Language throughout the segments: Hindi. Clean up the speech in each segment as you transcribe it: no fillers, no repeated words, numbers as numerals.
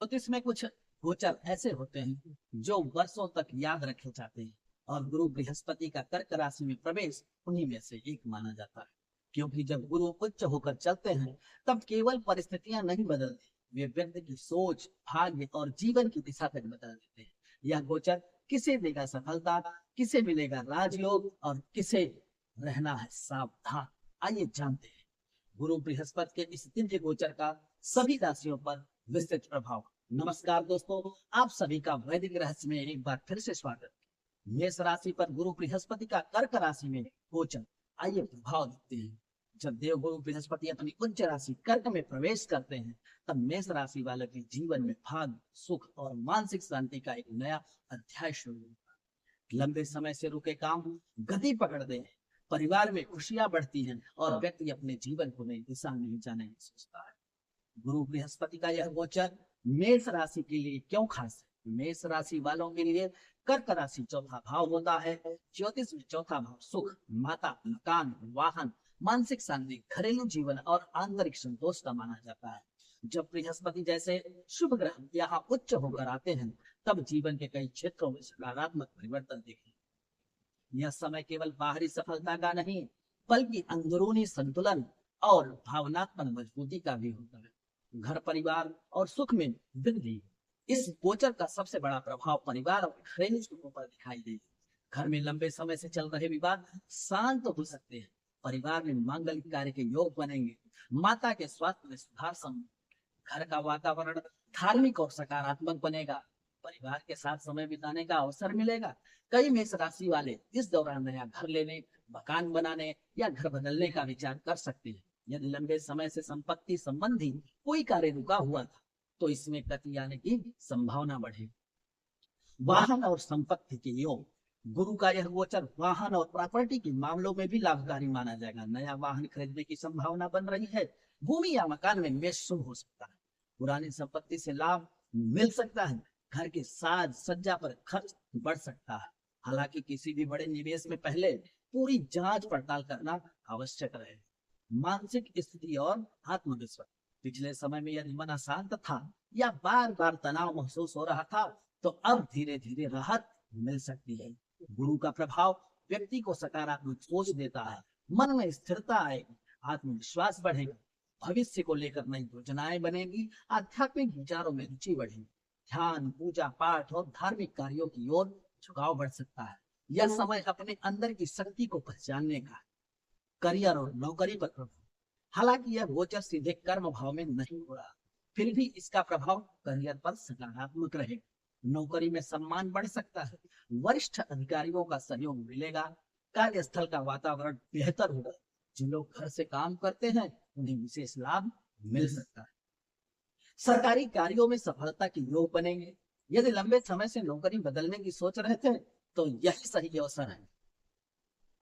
ज्योतिष में कुछ गोचर ऐसे होते हैं जो वर्षों तक याद रखे जाते हैं, और गुरु बृहस्पति का कर्क राशि में प्रवेश उन्हीं में से एक माना जाता है। क्योंकि जब गुरु उच्च होकर चलते हैं, तब केवल परिस्थितियां नहीं बदलती, वे व्यक्ति की सोच, भाग्य और जीवन की दिशा तक बदल देते हैं। यह गोचर किसे देगा सफलता, किसे मिलेगा राजयोग, और किसे रहना है सावधान, आइए जानते हैं गुरु बृहस्पति के इस दिव्य गोचर का सभी राशियों पर विस्तृत प्रभाव। नमस्कार दोस्तों, आप सभी का वैदिक रहस्य में एक बार फिर से स्वागत। मेष राशि पर गुरु बृहस्पति का कर्क राशि में गोचर, आइए प्रभाव देखते हैं। जब देव गुरु बृहस्पति अपनी उच्च राशि कर्क में प्रवेश करते हैं, तब मेष राशि वालों के जीवन में भाग्य, सुख और मानसिक शांति का एक नया अध्याय शुरू होता है। लंबे समय से रुके काम गति पकड़ते हैं, परिवार में खुशियां बढ़ती हैं और व्यक्ति अपने जीवन को नई दिशा में जाने की सोचता है। गुरु बृहस्पति का यह गोचर मेष राशि के लिए क्यों खास है? मेष राशि वालों के लिए कर्क राशि चौथा भाव होता है। ज्योतिष में चौथा भाव सुख, माता, मकान, वाहन, मानसिक शांति, घरेलू जीवन और आंतरिक संतोष का माना जाता है। जब बृहस्पति जैसे शुभ ग्रह यहाँ उच्च होकर आते हैं, तब जीवन के कई क्षेत्रों में सकारात्मक परिवर्तन देखने। यह समय केवल बाहरी सफलता का नहीं, बल्कि अंदरूनी संतुलन और भावनात्मक मजबूती का भी होता है। घर, परिवार और सुख में वृद्धि। इस गोचर का सबसे बड़ा प्रभाव परिवार और घरेलू सुखों पर दिखाई देगा। घर में लंबे समय से चल रहे विवाद शांत हो सकते हैं, परिवार में मांगलिक कार्य के योग बनेंगे, माता के स्वास्थ्य में सुधार संभव, घर का वातावरण धार्मिक और सकारात्मक बनेगा, परिवार के साथ समय बिताने का अवसर मिलेगा। कई मेष राशि वाले इस दौरान नया घर लेने, मकान बनाने या घर बदलने का विचार कर सकते हैं। यदि लंबे समय से संपत्ति संबंधी कोई कार्य रुका हुआ था, तो इसमें गति आने की संभावना बढ़ेगी। वाहन और संपत्ति के योग। गुरु का यह गोचर वाहन और प्रॉपर्टी के मामलों में भी लाभकारी माना जाएगा। नया वाहन खरीदने की संभावना बन रही है। भूमि या मकान में निवेश शुभ हो सकता है। पुरानी संपत्ति से लाभ मिल सकता है। घर के साज सज्जा पर खर्च बढ़ सकता है। हालांकि किसी भी बड़े निवेश में पहले पूरी जांच पड़ताल करना आवश्यक रहे। मानसिक स्थिति और आत्मविश्वास। पिछले समय में यदि मन अशांत था या बार बार तनाव महसूस हो रहा था, तो अब धीरे धीरे राहत मिल सकती है। गुरु का प्रभाव व्यक्ति को सकारात्मक सोच देता है, मन में स्थिरता आएगी, आत्मविश्वास बढ़ेगा, भविष्य को लेकर नई योजनाएं बनेगी, आध्यात्मिक विचारों में रुचि बढ़ेगी। ध्यान, पूजा पाठ और धार्मिक कार्यों की ओर झुकाव बढ़ सकता है। यह समय अपने अंदर की शक्ति को पहचानने का। करियर और नौकरी पर प्रभाव। हालांकि यह गोचर सीधे कर्म भाव में नहीं हो रहा, फिर भी इसका प्रभाव करियर पर सकारात्मक रहेगा। नौकरी में सम्मान बढ़ सकता है, वरिष्ठ अधिकारियों का सहयोग मिलेगा, कार्यस्थल का वातावरण बेहतर होगा। जिन लोग घर से काम करते हैं, उन्हें विशेष लाभ मिल सकता है। सरकारी कार्यों में सफलता के योग बनेंगे। यदि लंबे समय से नौकरी बदलने की सोच रहे थे, तो यही सही अवसर है।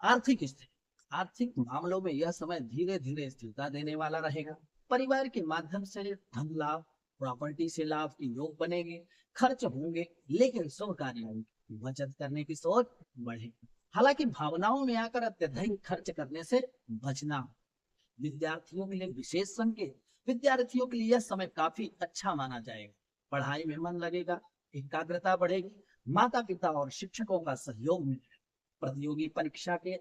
आर्थिक स्थिति। आर्थिक मामलों में यह समय धीरे धीरे स्थिरता देने वाला रहेगा। परिवार के माध्यम से धन लाभ, प्रॉपर्टी से लाभ के योग बनेंगे। खर्च होंगे, लेकिन शुभ कार्यों में बचत करने की सोच बढ़ेगी। हालांकि भावनाओं में आकर अत्यधिक खर्च करने से बचना। विद्यार्थियों के लिए विशेष संकेत। विद्यार्थियों के लिए यह समय काफी अच्छा माना जाएगा। पढ़ाई में मन लगेगा, एकाग्रता बढ़ेगी, माता पिता और शिक्षकों का सहयोग मिलेगा। प्रतियोगी परीक्षा के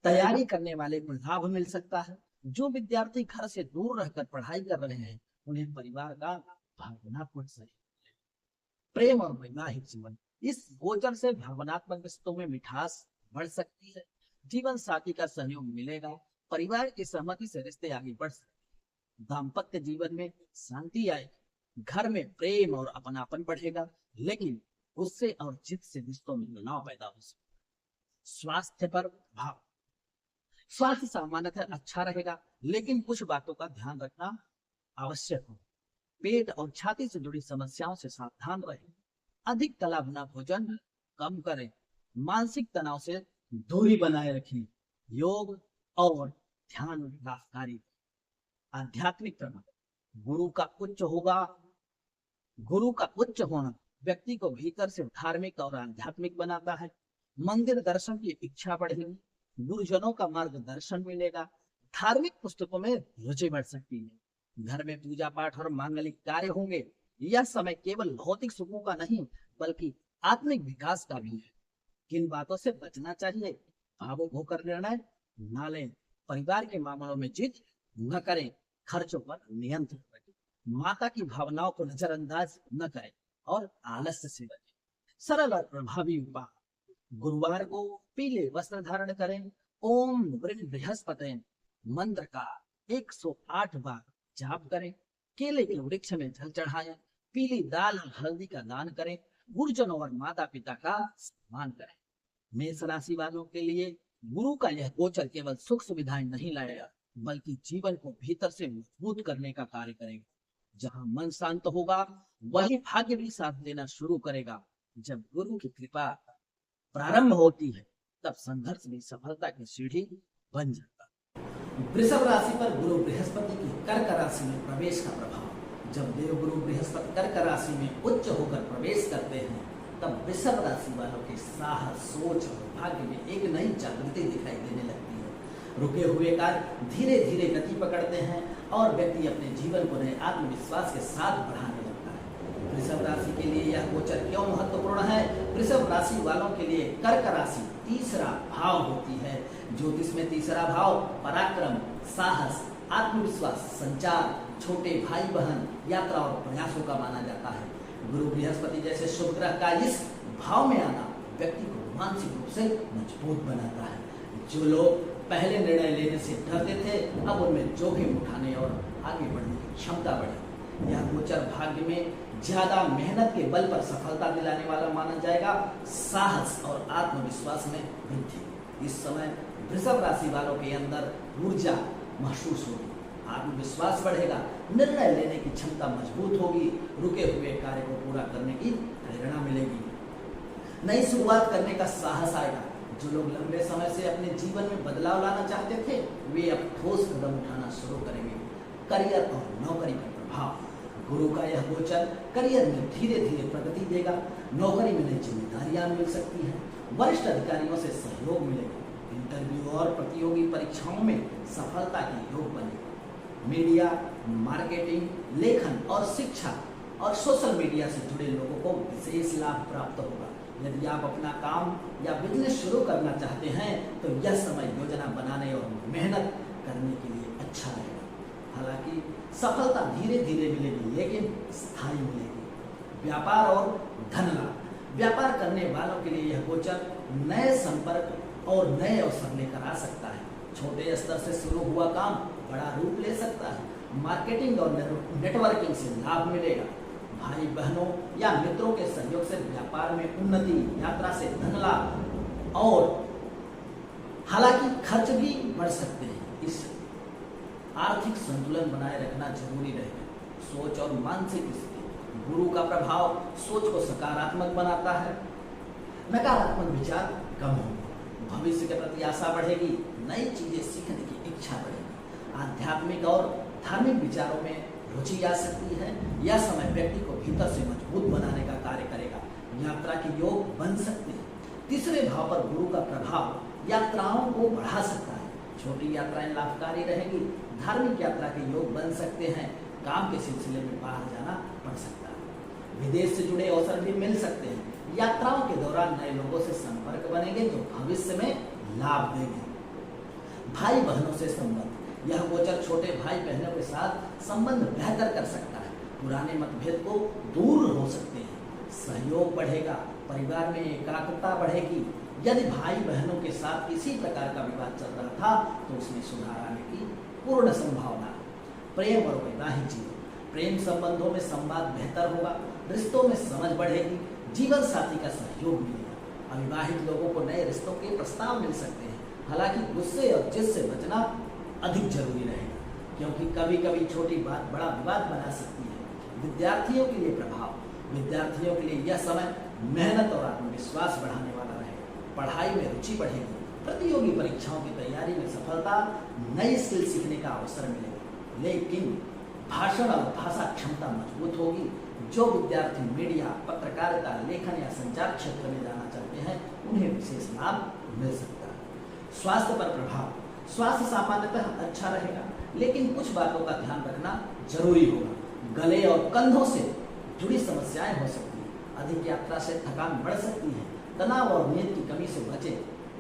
तैयारी करने वाले को लाभ मिल सकता है। जो विद्यार्थी घर से दूर रहकर पढ़ाई कर रहे हैं, उन्हें परिवार का भावनात्मक सहयोग। प्रेम और वैवाहिक जीवन। इस गोचर से भावनात्मक रिश्तों में मिठास बढ़ सकती है। जीवन साथी का सहयोग मिलेगा, परिवार की सहमति से रिश्ते आगे बढ़ सकते हैं। दाम्पत्य जीवन में शांति आएगी, घर में प्रेम और अपनापन बढ़ेगा, लेकिन गुस्से और जिद से रिश्तों में तनाव पैदा हो सकता है। स्वास्थ्य पर प्रभाव। स्वास्थ्य सामान्यतः अच्छा रहेगा, लेकिन कुछ बातों का ध्यान रखना आवश्यक हो। पेट और छाती से जुड़ी समस्याओं से सावधान रहें। अधिक तला भुना भोजन कम करें। मानसिक तनाव से दूरी बनाए रखें। योग और ध्यान लाभकारी। आध्यात्मिक प्रभाव। गुरु का उच्च होना व्यक्ति को भीतर से धार्मिक और आध्यात्मिक बनाता है। मंदिर दर्शन की इच्छा बढ़ेगी, गुरुजनों का मार्गदर्शन मिलेगा, धार्मिक पुस्तकों में रुचि बढ़ सकती है। घर में पूजा पाठ और मांगलिक कार्य होंगे, यह समय केवल भौतिक सुखों का नहीं बल्कि आत्मिक विकास का भी है। किन बातों से बचना चाहिए? भावुक होकर निर्णय न लें, परिवार के मामलों में जिद न करें, खर्चों पर नियंत्रण रखें, माता की भावनाओं को नजरअंदाज न करें और आलस्य से बचें। सरल और प्रभावी उपाय: गुरुवार को पीले वस्त्र धारण करें, ओम बृहस्पति मंत्र का 108 बार जाप करें, केले के वृक्ष में जल चढ़ाएं, पीली दाल और हल्दी का दान करें, गुरुजनों और माता पिता का सम्मान करें। मेष राशि वालों के लिए गुरु का यह गोचर केवल सुख सुविधाएं नहीं लाएगा बल्कि जीवन को भीतर से मजबूत करने का कार्य करेगा। जहां मन शांत होगा वही भाग्य भी साथ देना शुरू करेगा। जब गुरु की कृपा प्रारंभ होती है तब संघर्ष भी सफलता की सीढ़ी बन जाता है। वृषभ राशि पर गुरु बृहस्पति की कर्क राशि में प्रवेश का प्रभाव: जब देवगुरु बृहस्पति कर्क राशि में उच्च होकर प्रवेश करते हैं तब वृषभ राशि वालों के साहस, सोच और भाग्य में एक नई जागृति दिखाई देने लगती है। रुके हुए कार्य धीरे धीरे गति पकड़ते हैं और व्यक्ति अपने जीवन को नए आत्मविश्वास के साथ बढ़ाने लगता है। वृषभ राशि के लिए यह गोचर क्यों महत्वपूर्ण है? वृषभ राशि वालों के लिए कर्क राशि तीसरा भाव होती है। ज्योतिष में तीसरा भाव पराक्रम, साहस, आत्मविश्वास, संचार, छोटे भाई बहन, यात्रा और प्रयासों का माना जाता है। गुरु बृहस्पति जैसे शुभ ग्रह का इस भाव में आना व्यक्ति को मानसिक रूप से मजबूत बनाता है। जो लोग पहले निर्णय लेने से डरते थे अब उनमें जोखिम उठाने और आगे बढ़ने की क्षमता बढ़ी। यह गोचर भाग्य में ज्यादा मेहनत के बल पर सफलता दिलाने वाला माना जाएगा। साहस और आत्मविश्वास में वृद्धि: इस समय वृषभ राशि वालों के अंदर ऊर्जा महसूस होगी, आत्मविश्वास बढ़ेगा, निर्णय लेने की क्षमता मजबूत होगी, रुके हुए कार्य को पूरा करने की प्रेरणा मिलेगी, नई शुरुआत करने का साहस आएगा। जो लोग लंबे समय से अपने जीवन में बदलाव लाना चाहते थे वे अब ठोस कदम उठाना शुरू करेंगे। करियर और नौकरी का प्रभाव: गुरु का यह गोचर करियर में धीरे धीरे प्रगति देगा, नौकरी में नई जिम्मेदारियां मिल सकती हैं, वरिष्ठ अधिकारियों से सहयोग मिलेगा, इंटरव्यू और प्रतियोगी परीक्षाओं में सफलता के योग बनेगा। मीडिया, मार्केटिंग, लेखन और शिक्षा और सोशल मीडिया से जुड़े लोगों को विशेष लाभ प्राप्त होगा। यदि आप अपना काम या बिजनेस शुरू करना चाहते हैं तो यह समय योजना बनाने और मेहनत करने के लिए अच्छा रहेगा। हालांकि सफलता धीरे धीरे मिलेगी लेकिन स्थायी मिलेगी। व्यापार और धन लाभ: व्यापार करने वालों के लिए यह गोचर नए संपर्क और नए अवसर लेकर आ सकता है। छोटे स्तर से शुरू हुआ काम बड़ा रूप ले सकता है। मार्केटिंग और नेटवर्किंग से लाभ मिलेगा। भाई बहनों या मित्रों के सहयोग से व्यापार में उन्नति, यात्रा से धन लाभ और हालांकि खर्च भी बढ़ सकते हैं। इस आर्थिक संतुलन बनाए रखना जरूरी रहेगा। सोच और मानसिक स्थिति: गुरु का प्रभाव सोच को सकारात्मक बनाता है, नकारात्मक विचार कम होंगे, भविष्य के प्रति आशा बढ़ेगी, नई चीजें सीखने की इच्छा बढ़ेगी, आध्यात्मिक और धार्मिक विचारों में रुचि आ सकती है। यह समय व्यक्ति को भीतर से मजबूत बनाने का कार्य करेगा। यात्रा के योग बन सकते हैं। तीसरे भाव पर गुरु का प्रभाव यात्राओं को बढ़ा सकता है। छोटी यात्राएं लाभकारी रहेगी। धार्मिक यात्रा के योग बन सकते हैं। काम के सिलसिले में बाहर जाना पड़ सकता है। विदेश से जुड़े अवसर भी मिल सकते हैं। यात्राओं के दौरान नए लोगों से संपर्क बनेंगे जो भविष्य में लाभ देंगे। भाई बहनों से संबंध: यह गोचर छोटे भाई बहनों के साथ संबंध बेहतर कर सकता है। पुराने मतभेद को दूर हो सकते हैं। सहयोग बढ़ेगा, परिवार में एकाग्रता बढ़ेगी। यदि भाई बहनों के साथ किसी प्रकार का विवाद चल रहा था तो उसमें सुधार आने की पूर्ण संभावना है। प्रेम और वैवाहिक जीवन: प्रेम संबंधों में संवाद बेहतर होगा, रिश्तों में समझ बढ़ेगी, जीवन साथी का सहयोग मिलेगा। अविवाहित लोगों को नए रिश्तों के प्रस्ताव मिल सकते हैं। हालांकि गुस्से और जिद से बचना अधिक जरूरी रहेगा क्योंकि कभी कभी छोटी बात बड़ा विवाद बना सकती है। विद्यार्थियों के लिए प्रभाव: विद्यार्थियों के लिए यह समय मेहनत और आत्मविश्वास बढ़ाने वाला रहेगा। पढ़ाई में रुचि बढ़ेगी, प्रतियोगी परीक्षाओं की तैयारी में सफलता, नई स्किल सीखने का अवसर मिलेगा। लेकिन भाषण और भाषा क्षमता मजबूत होगी। जो विद्यार्थी मीडिया, पत्रकारिता, लेखन या संचार क्षेत्र में जाना चाहते हैं उन्हें विशेष लाभ मिल सकता है। स्वास्थ्य पर प्रभाव: स्वास्थ्य सामान्यतः अच्छा रहेगा लेकिन कुछ बातों का ध्यान रखना जरूरी होगा। गले और कंधों से जुड़ी समस्याएं हो सकती हैं। अधिक यात्रा से थकान बढ़ सकती है। तनाव और नींद की कमी से बचे।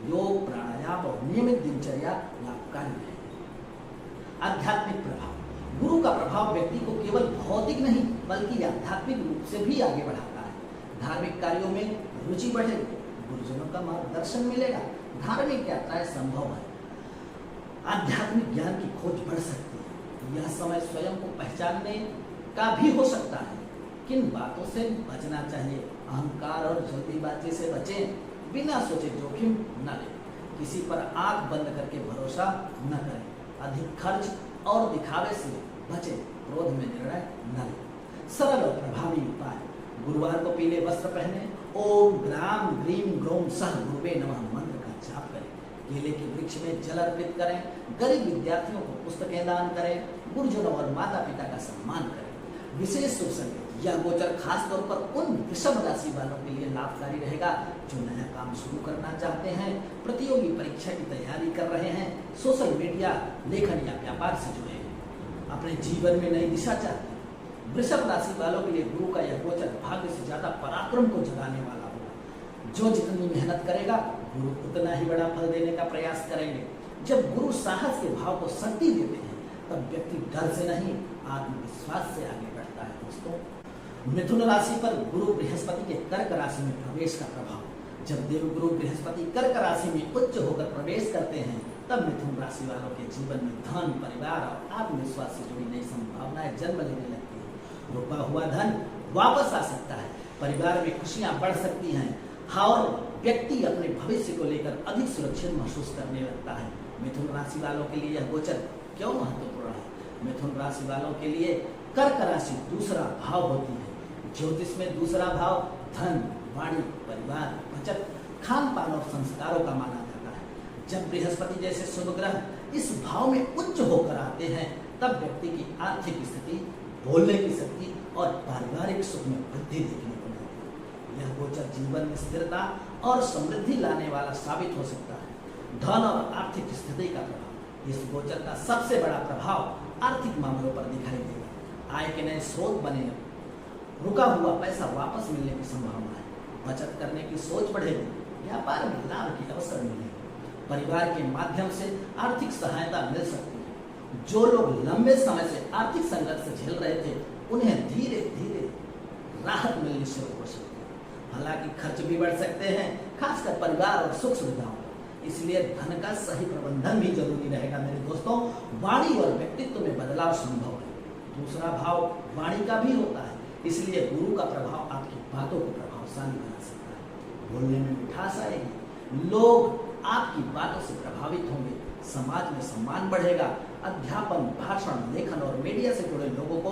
योग, प्राणायाम और नियमित दिनचर्या लाभकारी है। आध्यात्मिक प्रभाव। गुरु का प्रभाव व्यक्ति को केवल भौतिक नहीं बल्कि आध्यात्मिक रूप से भी आगे बढ़ाता है। धार्मिक कार्यों में रुचि बढ़ेगी, गुरुजनों का मार्गदर्शन मिलेगा, धार्मिक यात्राएं संभव है, आध्यात्मिक ज्ञान की खोज बढ़ सकती है। यह समय स्वयं को पहचानने का भी हो सकता है। किन बातों से बचना चाहिए? अहंकार और जल्दीबाजी से बचें। बिना सोचे जोखिम न लें। किसी पर आंख बंद करके भरोसा न करें। अधिक खर्च और दिखावे से बचें। क्रोध में निर्णय न लें। सरल और प्रभावी उपाय। गुरुवार को पीले वस्त्र पहने। ओम ग्राम ग्रीम ग्रोम सह गुरुवे नमः मंत्र का जाप करें। केले के वृक्ष में जल अर्पित करें। गरीब विद्यार्थियों को पुस्तकें दान करें। गुरुजनों और माता पिता का सम्मान करें। विशेष शुभ संकेत। यह गोचर खास तौर पर उन वृषभ राशि वालों के लिए लाभकारी रहेगा जो नया काम शुरू करना चाहते हैं, प्रतियोगी परीक्षा की तैयारी कर रहे हैं, सोशल मीडिया, लेखन या व्यापार से जुड़े हैं, अपने जीवन में नई दिशा चाहते हैं। वृषभ राशि वालों के लिए गुरु का यह गोचर भाग्य से ज्यादा पराक्रम को जगाने वाला होगा। जो जितनी मेहनत करेगा गुरु उतना ही बड़ा फल देने का प्रयास करेंगे। जब गुरु साहस के भाव को शक्ति देते हैं तब व्यक्ति डर से नहीं आत्मविश्वास से आगे बढ़ता है। दोस्तों, मिथुन राशि पर गुरु बृहस्पति के कर्क राशि में प्रवेश का प्रभाव। जब देवगुरु बृहस्पति कर्क राशि में उच्च होकर प्रवेश करते हैं तब मिथुन राशि वालों के जीवन में धन, परिवार और आत्मविश्वास से जुड़ी नई संभावनाएं जन्म लेने लगती है। रुका हुआ धन वापस आ सकता है। परिवार में खुशियां बढ़ सकती हैं और व्यक्ति अपने भविष्य को लेकर अधिक सुरक्षित महसूस करने लगता है। मिथुन राशि वालों के लिए यह गोचर क्यों महत्वपूर्ण है? मिथुन राशि वालों के लिए कर्क राशि दूसरा भाव होती है। ज्योतिष में दूसरा भाव धन, वाणी, परिवार, बचत, खान पान और संस्कारों का माना जाता है। जब बृहस्पति जैसे शुभ ग्रह इस भाव में उच्च होकर आते हैं तब व्यक्ति की आर्थिक स्थिति, बोलने की शक्ति और पारिवारिक सुख में वृद्धि देखने को मिलती है। यह गोचर जीवन में स्थिरता और समृद्धि लाने वाला साबित हो सकता है। धन और आर्थिक स्थिति का प्रभाव। इस गोचर का सबसे बड़ा प्रभाव आर्थिक मामलों पर दिखाई देगा। आय के नए स्रोत बनेंगे। रुका हुआ पैसा वापस मिलने की संभावना है। बचत करने की सोच बढ़ेगी। व्यापार में लाभ के अवसर मिलेंगे। परिवार के माध्यम से आर्थिक सहायता मिल सकती है। जो लोग लंबे समय से आर्थिक संकट से झेल रहे थे उन्हें धीरे धीरे राहत मिलनी शुरू हो सकती है। हालांकि खर्च भी बढ़ सकते हैं, खासकर परिवार और सुख सुविधाओं। इसलिए धन का सही प्रबंधन भी जरूरी रहेगा। मेरे दोस्तों, वाणी और व्यक्तित्व में बदलाव संभव है। दूसरा भाव वाणी का भी होता है, इसलिए गुरु का प्रभाव आपकी बातों को प्रभावशाली बना सकता है। बोलने में मिठास आएगी। लोग आपकी बातों से प्रभावित होंगे। समाज में सम्मान बढ़ेगा। अध्यापन, भाषण, लेखन और मीडिया से जुड़े लोगों को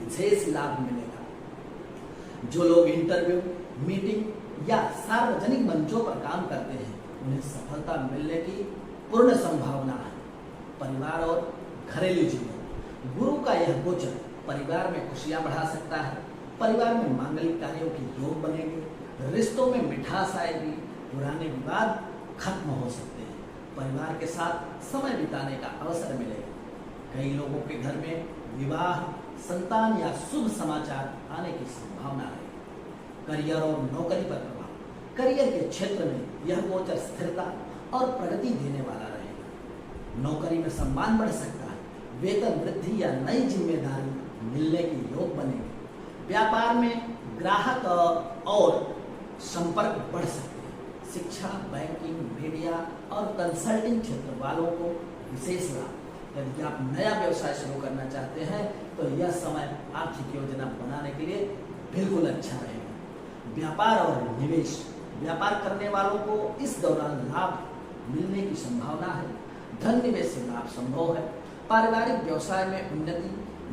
विशेष लाभ मिलेगा। जो लोग इंटरव्यू, मीटिंग या सार्वजनिक मंचों पर काम करते हैं उन्हें सफलता मिलने की पूर्ण संभावना है। परिवार और घरेलू जीवन। गुरु का यह गोचर परिवार में खुशियां बढ़ा सकता है। परिवार में मांगलिक कार्यों के योग बनेंगे। रिश्तों में मिठास आएगी। पुराने विवाद खत्म हो सकते हैं। परिवार के साथ समय बिताने का अवसर मिलेगा। कई लोगों के घर में विवाह, संतान या शुभ समाचार आने की संभावना है। करियर और नौकरी पर प्रभाव। करियर के क्षेत्र में यह गोचर स्थिरता और प्रगति देने वाला रहेगा। नौकरी में सम्मान बढ़ सकता है। वेतन वृद्धि या नई जिम्मेदारी मिलने के योग बनेंगे। व्यापार में ग्राहक और संपर्क बढ़ सकते हैं। शिक्षा, बैंकिंग, मीडिया और कंसल्टिंग क्षेत्र वालों को विशेष लाभ। यदि आप नया व्यवसाय शुरू करना चाहते हैं तो यह समय आर्थिक योजना बनाने के लिए बिल्कुल अच्छा रहेगा। व्यापार और निवेश। व्यापार करने वालों को इस दौरान लाभ मिलने की संभावना है। धन निवेश से लाभ संभव है। पारिवारिक व्यवसाय में उन्नति,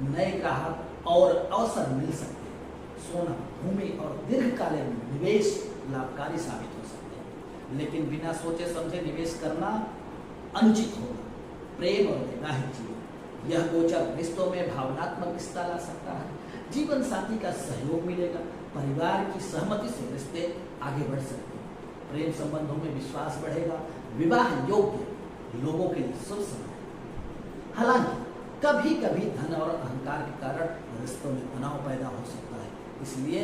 नए ग्राहक और अवसर मिल सकते हैं। सोना, भूमि और दीर्घकालीन निवेश लाभकारी साबित हो सकते हैं, लेकिन बिना सोचे समझे निवेश करना अनुचित होगा। प्रेम और वैवाहिक जीवन। यह गोचर रिश्तों में भावनात्मक रिश्ता ला सकता है। जीवन साथी का सहयोग मिलेगा। परिवार की सहमति से रिश्ते आगे बढ़ सकते हैं। प्रेम संबंधों में विश्वास बढ़ेगा। विवाह योग्य लोगों के लिए शुभ समय। हालांकि कभी कभी धन और अहंकार के कारण रिश्तों में तनाव पैदा हो सकता है, इसलिए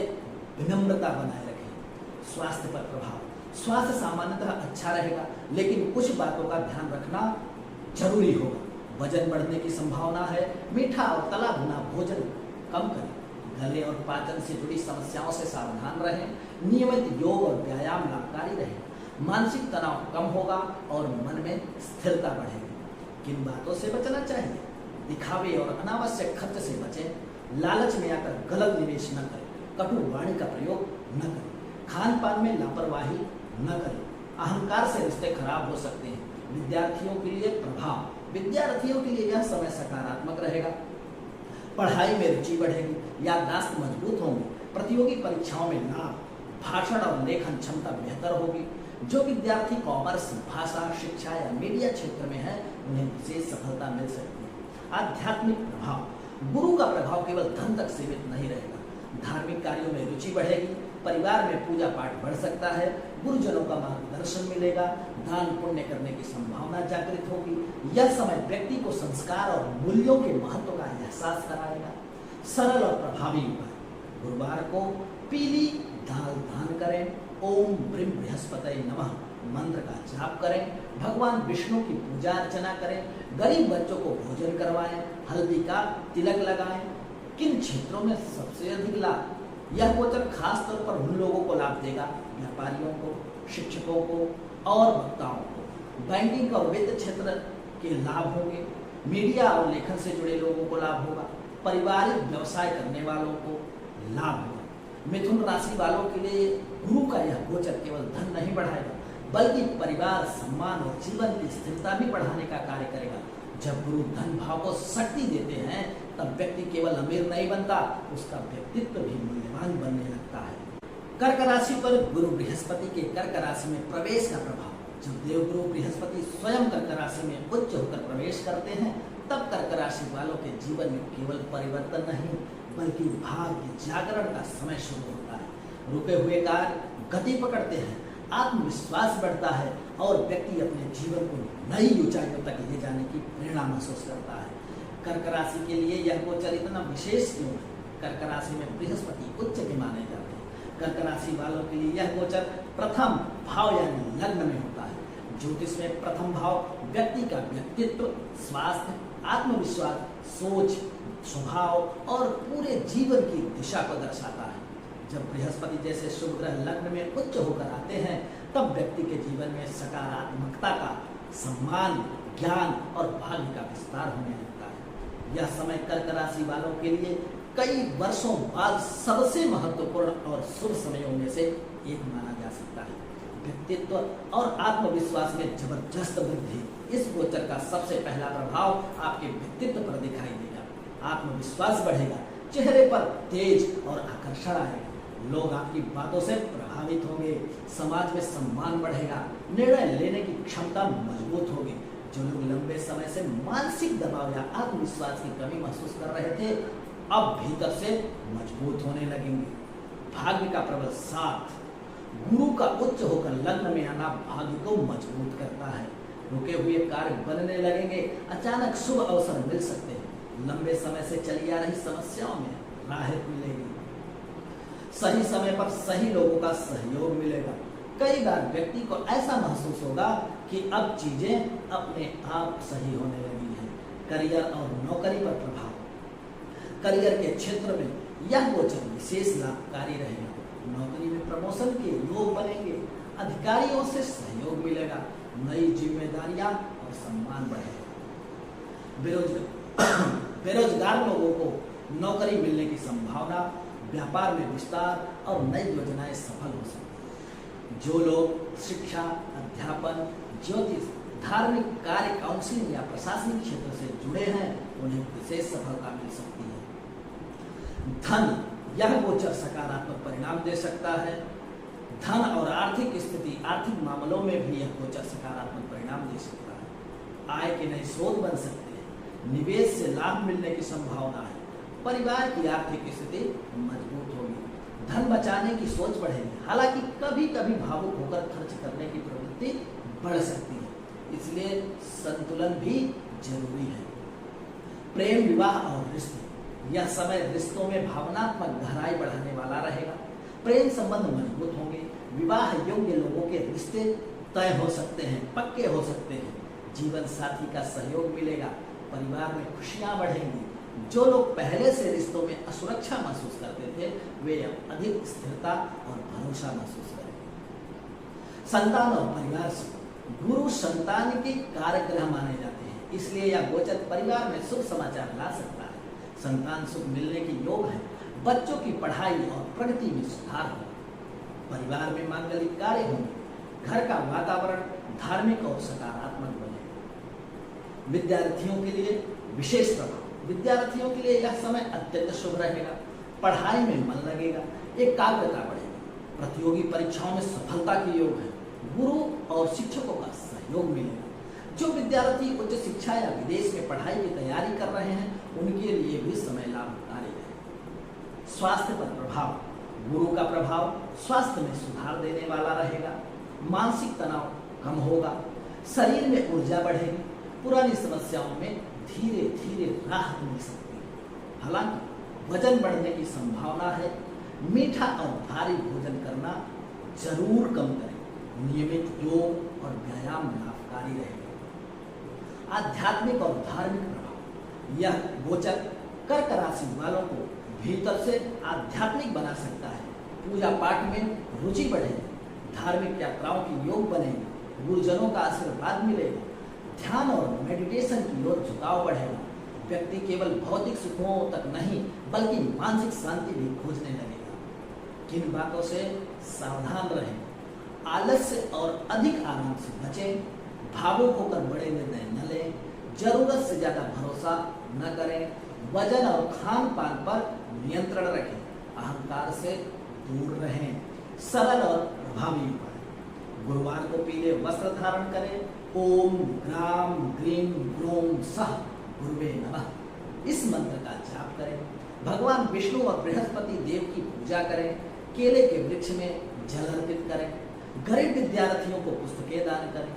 विनम्रता बनाए रखें। स्वास्थ्य पर प्रभाव, स्वास्थ्य सामान्यतः अच्छा रहेगा, लेकिन कुछ बातों का ध्यान रखना जरूरी होगा। वजन बढ़ने की संभावना है। मीठा और तला भुना भोजन कम करें। गले और पाचन से जुड़ी समस्याओं से सावधान रहें। नियमित योग और व्यायाम लाभकारी रहेगा। मानसिक तनाव कम होगा और मन में स्थिरता बढ़ेगी। किन बातों से बचना चाहिए? दिखावे और अनावश्यक खर्च से बचें। लालच में आकर गलत निवेश न करें। कटु वाणी का प्रयोग न करें। खान पान में लापरवाही न करें। अहंकार से रिश्ते खराब हो सकते हैं। विद्यार्थियों के लिए प्रभाव, विद्यार्थियों के लिए यह समय सकारात्मक रहेगा। पढ़ाई में रुचि बढ़ेगी, याददाश्त मजबूत होंगी, प्रतियोगी परीक्षाओं में लाभ, भाषण और लेखन क्षमता बेहतर होगी। जो विद्यार्थी कॉमर्स, भाषा, शिक्षा या मीडिया क्षेत्र में है, उन्हें विशेष सफलता मिल सकती है। आध्यात्मिक प्रभाव, गुरु का प्रभाव केवल धन तक सीमित नहीं रहेगा। धार्मिक कार्यों में रुचि बढ़ेगी। परिवार में पूजा पाठ बढ़ सकता है। गुरुजनों का मार्गदर्शन मिलेगा। दान पुण्य करने की संभावना जागृत होगी। यह समय व्यक्ति को संस्कार और मूल्यों के महत्व का एहसास कराएगा। सरल और प्रभावी उपाय, गुरुवार को पीली दाल दान करें। ओम ब्रीम बृहस्पतये नमः मंत्र का जाप करें। भगवान विष्णु की पूजा अर्चना करें। गरीब बच्चों को भोजन करवाएं। हल्दी का तिलक लगाएं। किन क्षेत्रों में सबसे अधिक लाभ? यह गोचर खास तौर पर उन लोगों को लाभ देगा, व्यापारियों को, शिक्षकों को और वक्ताओं को। बैंकिंग और वित्त क्षेत्र के लाभ होंगे। मीडिया और लेखन से जुड़े लोगों को लाभ होगा। पारिवारिक व्यवसाय करने वालों को लाभ होगा। मिथुन राशि वालों के लिए गुरु का यह गोचर केवल धन नहीं बढ़ाएगा, बल्कि परिवार, सम्मान और जीवन की स्थिरता भी बढ़ाने का कार्य करेगा। जब गुरु धन भाव को शक्ति देते हैं, तब व्यक्ति केवल अमीर नहीं बनता, उसका व्यक्तित्व भी मूल्यवान बनने लगता है। कर्क राशि पर गुरु बृहस्पति के कर्क राशि में प्रवेश का प्रभाव। जब देवगुरु बृहस्पति स्वयं कर्क राशि में उच्च होकर प्रवेश करते हैं, तब कर्क राशि वालों के जीवन में केवल परिवर्तन नहीं, बल्कि भाग्य जागरण का समय शुरू होता है। रुके हुए कार्य गति पकड़ते हैं, आत्मविश्वास बढ़ता है और व्यक्ति अपने जीवन को नई ऊंचाइयों तक ले जाने की प्रेरणा महसूस करता है। कर्क राशि के लिए यह गोचर इतना विशेष क्यों है? कर्क राशि में बृहस्पति उच्च के माने जाते हैं। कर्क राशि वालों के लिए यह गोचर प्रथम भाव यानी लग्न में होता है। ज्योतिष में प्रथम भाव व्यक्ति का व्यक्तित्व, स्वास्थ्य, आत्मविश्वास, सोच, स्वभाव और पूरे जीवन की दिशा को दर्शाता है। जब बृहस्पति जैसे शुभ ग्रह लग्न में उच्च होकर आते हैं, तब व्यक्ति के जीवन में सकारात्मकता का, सम्मान, ज्ञान और भाग्य का विस्तार होने लगता है। यह समय कर्क राशि वालों के लिए कई वर्षों बाद सबसे महत्वपूर्ण और शुभ समयों में से एक माना जा सकता है। व्यक्तित्व और आत्मविश्वास में जबरदस्त वृद्धि। इस गोचर का सबसे पहला प्रभाव आपके व्यक्तित्व पर दिखाई देगा। आत्मविश्वास बढ़ेगा, चेहरे पर तेज और आकर्षण आएगा। लोग आपकी बातों से प्रभावित होंगे। समाज में सम्मान बढ़ेगा। निर्णय लेने की क्षमता मजबूत होगी। जो लोग लंबे समय से मानसिक दबाव या आत्मविश्वास की कमी महसूस कर रहे थे, अब भीतर से मजबूत होने लगेंगे। भाग्य का प्रबल साथ, गुरु का उच्च होकर लग्न में आना भाग्य को मजबूत करता है। रुके हुए कार्य बनने लगेंगे। अचानक शुभ अवसर मिल सकते हैं। लंबे समय से चली आ रही समस्याओं में राहत मिलेगी। सही समय पर सही लोगों का सहयोग मिलेगा। कई बार व्यक्ति को ऐसा महसूस होगा कि अब चीजें अपने आप सही होने लगी हैं। करियर और नौकरी पर प्रभाव। करियर के क्षेत्र में यह गोचर विशेष लाभकारी रहेगा। नौकरी में प्रमोशन के योग बनेंगे। अधिकारियों से सहयोग मिलेगा। नई जिम्मेदारियां और सम्मान बढ़ेगा। बेरोजगार लोगों को नौकरी मिलने की संभावना, व्यापार में विस्तार और नई योजनाएं सफल हो सकती हैं। जो लोग शिक्षा, अध्यापन, ज्योतिष, धार्मिक कार्य, काउंसलिंग या प्रशासनिक क्षेत्र से जुड़े हैं, उन्हें विशेष सफलता मिल सकती है। धन, यह गोचर सकारात्मक परिणाम दे सकता है। धन और आर्थिक स्थिति, आर्थिक मामलों में भी यह गोचर सकारात्मक परिणाम दे सकता है। आय के नए स्रोत बन सकते हैं। निवेश से लाभ मिलने की संभावना है। परिवार की आर्थिक स्थिति मजबूत होगी। धन बचाने की सोच बढ़ेगी। हालांकि कभी कभी भावुक होकर खर्च करने की प्रवृत्ति बढ़ सकती है, इसलिए संतुलन भी जरूरी है। प्रेम, विवाह और रिश्ते, यह समय रिश्तों में भावनात्मक गहराई बढ़ाने वाला रहेगा। प्रेम संबंध मजबूत होंगे। विवाह योग्य लोगों के रिश्ते तय हो सकते हैं, पक्के हो सकते हैं। जीवन साथी का सहयोग मिलेगा। परिवार में खुशियां बढ़ेंगी। जो लोग पहले से रिश्तों में असुरक्षा महसूस करते थे, वे अब अधिक स्थिरता और भरोसा महसूस करेंगे। संतान और परिवार से गुरु संतान के कारक माने जाते हैं, इसलिए यह गोचर परिवार में शुभ समाचार ला सकता है। संतान सुख मिलने की योग है। बच्चों की पढ़ाई और प्रगति में सुधार होगा। परिवार में मांगलिक कार्य होंगे। घर का वातावरण धार्मिक और सकारात्मक बनेगा। विद्यार्थियों के लिए विशेष प्रभाव। विद्यार्थियों के लिए यह समय अत्यंत शुभ रहेगा। पढ़ाई में मन लगेगा, एकाग्रता बढ़ेगी। प्रतियोगी परीक्षाओं में सफलता की योग है। गुरु और शिक्षकों का सहयोग मिलेगा। जो विद्यार्थी उच्च शिक्षा या विदेश में पढ़ाई की तैयारी कर रहे हैं, उनके लिए भी समय लाभकारी है। स्वास्थ्य पर प्रभाव। गुरु का प्रभाव स्वास्थ्य में सुधार देने वाला रहेगा। मानसिक तनाव कम होगा। शरीर में ऊर्जा बढ़ेगी। पुरानी समस्याओं में धीरे धीरे राहत मिल सकती है। हालांकि वजन बढ़ने की संभावना है। मीठा और भारी भोजन करना जरूर कम करें। नियमित योग और व्यायाम लाभकारी रहेगा। आध्यात्मिक और धार्मिक प्रभाव। यह गोचर कर्क राशि वालों को भीतर से आध्यात्मिक बना सकता है। पूजा पाठ में रुचि बढ़ेगी। धार्मिक यात्राओं की योग बनेगी। गुरुजनों का आशीर्वाद मिलेगा। ध्यान और मेडिटेशन की ओर झुकाव बढ़ेगा। व्यक्ति केवल भौतिक सुखों तक नहीं, बल्कि मानसिक शांति भी खोजने लगेगा। किन बातों से सावधान रहें। आलस्य और अधिक आराम से बचें। भावुक होकर बड़े निर्णय न लें। जरूरत से ज्यादा भरोसा न करें। वजन और खान पान पर नियंत्रण रखें। अहंकार से दूर रहें। सरल और प्रभावी उपाय। गुरुवार को पीले वस्त्र धारण करें। ओम ग्राम ग्रीम ग्रोम सह गुरुवे नमः इस मंत्र का जाप करें। भगवान विष्णु और बृहस्पति देव की पूजा करें। केले के वृक्ष में जल अर्पित करें। गरीब विद्यार्थियों को पुस्तकें दान करें।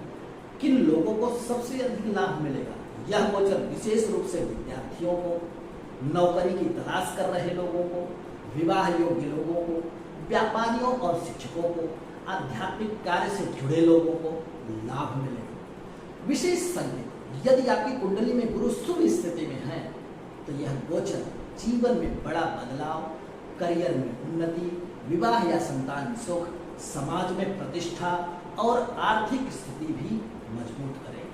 किन लोगों को सबसे अधिक लाभ मिलेगा? यह गोचर विशेष रूप से विद्यार्थियों को, नौकरी की तलाश कर रहे लोगों को, विवाह योग्य लोगों को, व्यापारियों और शिक्षकों को, आध्यात्मिक कार्य से जुड़े लोगों को लाभ मिलेगा। विशेष संकेत। यदि आपकी कुंडली में गुरु शुभ स्थिति में है, तो यह गोचर जीवन में बड़ा बदलाव, करियर में उन्नति, विवाह या संतान सुख, समाज में प्रतिष्ठा और आर्थिक स्थिति भी मजबूत करेगा।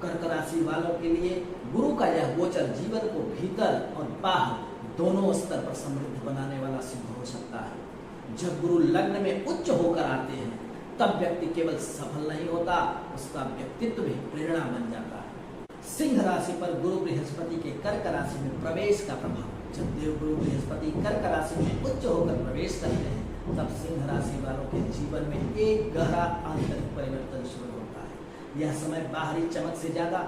कर्क राशि वालों के लिए गुरु का यह गोचर जीवन को भीतर और बाहर दोनों स्तर पर समृद्ध बनाने वाला सिद्ध हो सकता है। जब गुरु लग्न में उच्च होकर आते हैं, तब व्यक्ति केवल सफल नहीं होता, उसका व्यक्तित्व भी प्रेरणा बन जाता है। सिंह राशि पर गुरु बृहस्पति के कर्क राशि में प्रवेश का प्रभाव। जब देव गुरु बृहस्पति कर्क राशि में उच्च होकर प्रवेश करते हैं, तब सिंह राशि वालों के जीवन में एक गहरा आंतरिक परिवर्तन शुरू होता है। यह समय बाहरी चमक से ज्यादा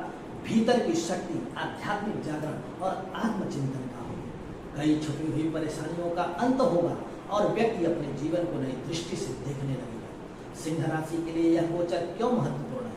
भीतर की शक्ति, आध्यात्मिक जागरण और आत्मचिंतन का होगा। कई छुपी हुई परेशानियों का अंत होगा और व्यक्ति अपने जीवन को नई दृष्टि से देखने लगेगा। सिंह राशि के लिए यह गोचर क्यों महत्वपूर्ण है?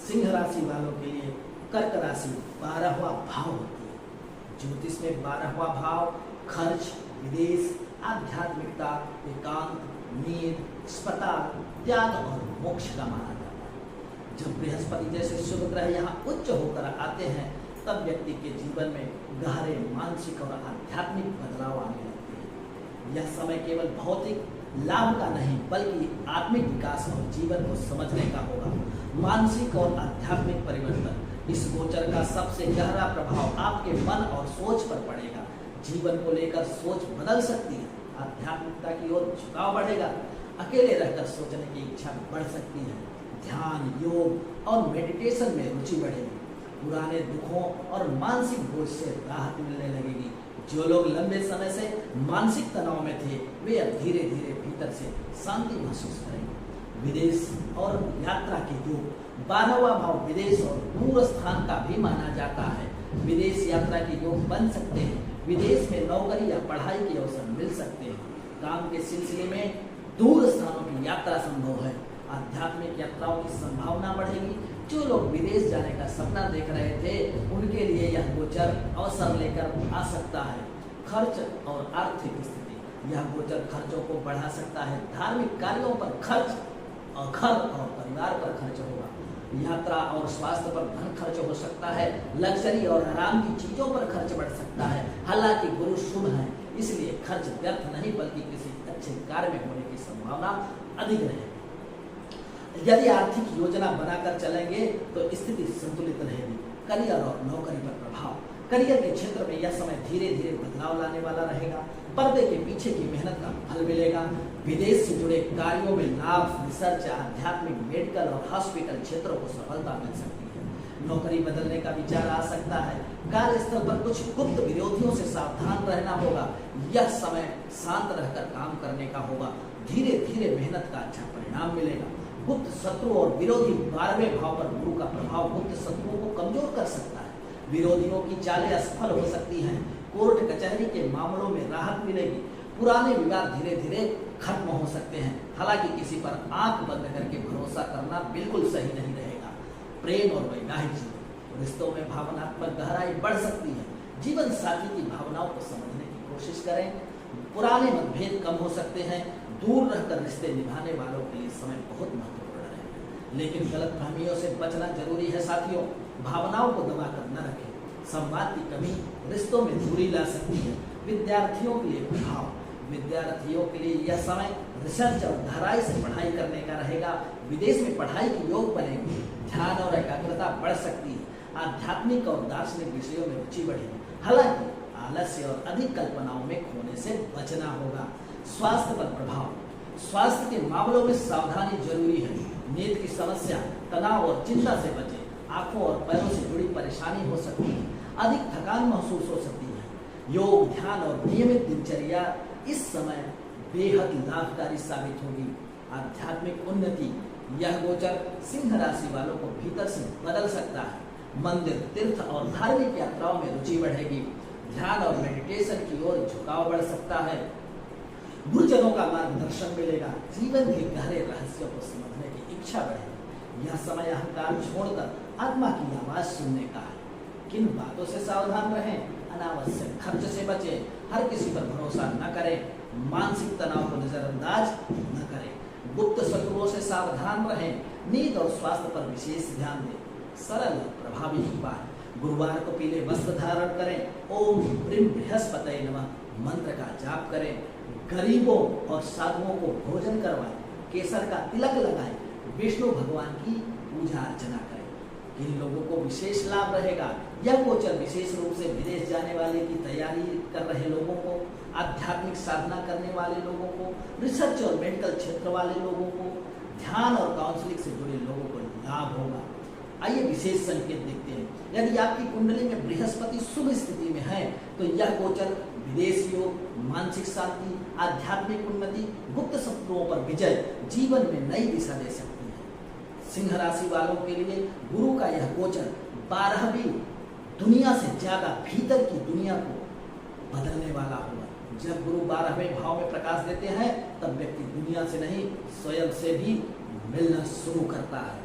सिंह राशि वालों के लिए कर्क राशि 12वां भाव होती है। ज्योतिष में 12वां भाव खर्च, विदेश, आध्यात्मिकता, एकांत, नींद, अस्पताल, त्याग और मोक्ष का माना जाता है। जब बृहस्पति जैसे शुभ ग्रह यहाँ उच्च होकर आते हैं, तब व्यक्ति के जीवन में गहरे मानसिक और आध्यात्मिक बदलाव आने लगते हैं। यह समय केवल भौतिक लाभ का नहीं, बल्कि आत्मिक विकास और जीवन को समझने का होगा। मानसिक और आध्यात्मिक परिवर्तन। इस गोचर का सबसे गहरा प्रभाव आपके मन और सोच पर पड़ेगा। जीवन को लेकर सोच बदल सकती है। आध्यात्मिकता की ओर झुकाव बढ़ेगा। अकेले रहकर सोचने की इच्छा बढ़ सकती है। ध्यान, योग और मेडिटेशन में रुचि बढ़ेगी। पुराने दुखों और मानसिक बोझ से राहत मिलने लगेगी। जो लोग लंबे समय से मानसिक तनाव में थे, वे अब धीरे धीरे भीतर से शांति महसूस करेंगे। विदेश और यात्रा के योग। 12वां भाव विदेश और दूर स्थान का भी माना जाता है। विदेश यात्रा के योग बन सकते हैं। विदेश में नौकरी या पढ़ाई के अवसर मिल सकते हैं। काम के सिलसिले में दूर स्थानों की यात्रा संभव है। आध्यात्मिक यात्राओं की संभावना बढ़ेगी। जो लोग विदेश जाने का सपना देख रहे थे, उनके लिए यह गोचर अवसर लेकर आ सकता है। खर्च और आर्थिक स्थिति, यह गोचर खर्चों को बढ़ा सकता है। धार्मिक कार्यों पर खर्च और घर और परिवार पर खर्च होगा। यात्रा और स्वास्थ्य पर धन खर्च हो सकता है। लग्जरी और आराम की चीजों पर खर्च बढ़ सकता है। हालांकि गुरु शुभ है, इसलिए खर्च व्यर्थ नहीं बल्कि किसी अच्छे कार्य में होने की संभावना अधिक रहेगी। यदि आर्थिक योजना बनाकर चलेंगे तो स्थिति संतुलित रहेगी। करियर और नौकरी पर प्रभाव, करियर के क्षेत्र में यह समय धीरे धीरे बदलाव लाने वाला रहेगा। पर्दे के पीछे की मेहनत का फल मिलेगा। विदेश से जुड़े कार्यों में लाभ, रिसर्च, आध्यात्मिक, मेडिकल और हॉस्पिटल क्षेत्रों को सफलता मिल सकती है। नौकरी बदलने का विचार आ सकता है। कार्यस्थल पर कुछ गुप्त विरोधियों से सावधान रहना होगा। यह समय शांत रहकर काम करने का होगा। धीरे धीरे मेहनत का अच्छा परिणाम मिलेगा। गुप्त शत्रु और विरोधी 12वें भाव पर गुरु का प्रभाव गुप्त शत्रुओं को कमजोर कर सकता है। विरोधियों की चालें असफल हो सकती हैं। कोर्ट कचहरी के मामलों में राहत मिलेगी। पुराने विवाद धीरे धीरे खत्म हो सकते हैं। हालांकि किसी पर आंख बंद करके भरोसा करना बिल्कुल सही नहीं रहेगा। प्रेम और वैवाहिक जीवन, रिश्तों में भावनात्मक गहराई बढ़ सकती है। जीवन साथी की भावनाओं को समझने की कोशिश करें। पुराने मतभेद कम हो सकते हैं। दूर रहकर रिश्ते निभाने वालों के लिए समय बहुत महत्वपूर्ण है, लेकिन गलतफहमियों से बचना जरूरी है। साथियों, भावनाओं को दबाकर न रखें। संवाद की कमी रिश्तों में दूरी ला सकती है। विद्यार्थियों के लिए प्रभाव, विद्यार्थियों के लिए यह समय रिसर्च और गहराई से पढ़ाई करने का रहेगा। विदेश में पढ़ाई के योग बनेंगे। ध्यान और एकाग्रता बढ़ सकती है। आध्यात्मिक और दार्शनिक विषयों में रुचि बढ़ेगी। हालांकि आलस्य और अधिक कल्पनाओं में खोने से बचना होगा। स्वास्थ्य पर प्रभाव, स्वास्थ्य के मामलों में सावधानी जरूरी है। नींद की समस्या, तनाव और चिंता से बचें। आंखों और पैरों से जुड़ी परेशानी हो सकती है। अधिक थकान महसूस हो सकती है। योग, ध्यान और नियमित दिनचर्या इस समय बेहद लाभकारी साबित होगी। आध्यात्मिक उन्नति, यह गोचर सिंह राशि वालों को भीतर से बदल सकता है। मंदिर, तीर्थ और धार्मिक यात्राओं में रुचि बढ़ेगी। ध्यान और मेडिटेशन की ओर झुकाव बढ़ सकता है। गुरुजनों का मार्गदर्शन मिलेगा। जीवन के गहरे रहस्यों को समझने की इच्छा बढ़ेगी। यह समय अहंकार छोड़कर आत्मा की आवाज सुनने का है। किन बातों से सावधान रहें? अनावश्यक खर्च से बचें। हर किसी पर भरोसा न करें। मानसिक तनाव को नजरअंदाज न करें। गुप्त शत्रुओं से सावधान रहें। नींद और स्वास्थ्य पर विशेष ध्यान दें। सरल और प्रभावी उपाय, गुरुवार को पीले वस्त्र धारण करें। ओम प्रीम बृहस्पतये नमः मंत्र का जाप करें। गरीबों और साधुओं को भोजन करवाएं। केसर का तिलक लगाएं। विष्णु भगवान की पूजा अर्चना करें। इन लोगों को विशेष लाभ रहेगा। यह गोचर विशेष रूप से विदेश जाने वाले की तैयारी कर रहे लोगों को, आध्यात्मिक साधना करने वाले लोगों को, रिसर्च और मेडिकल क्षेत्र वाले लोगों को, ध्यान और काउंसलिंग से जुड़े लोगों को लाभ होगा। आइए विशेष संकेत देखते हैं। यदि आपकी कुंडली में बृहस्पति शुभ स्थिति में है तो यह गोचर विदेश योग, मानसिक शांति, आध्यात्मिक उन्नति, गुप्त शत्रुओं पर विजय, जीवन में नई दिशा दे सकती है। सिंह राशि वालों के लिए गुरु का यह गोचर 12वीं दुनिया से ज्यादा भीतर की दुनिया को बदलने वाला होगा। जब गुरु 12वें भाव में प्रकाश देते हैं तब व्यक्ति दुनिया से नहीं स्वयं से भी मिलना शुरू करता है।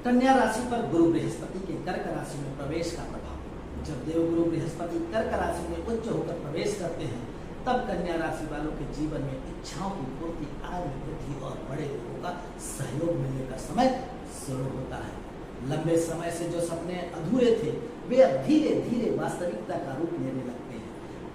कन्या राशि पर गुरु बृहस्पति के कर्क राशि में प्रवेश का प्रभाव, जब देवगुरु बृहस्पति कर्क राशि में उच्च होकर प्रवेश करते हैं तब कन्या राशि वालों के जीवन में इच्छाओं की पूर्ति, आय में वृद्धि और बड़े लोगों का सहयोग मिलने का समय शुरू होता है। लंबे समय से जो सपने अधूरे थे वे अब धीरे धीरे वास्तविकता का रूप लेने लगते हैं।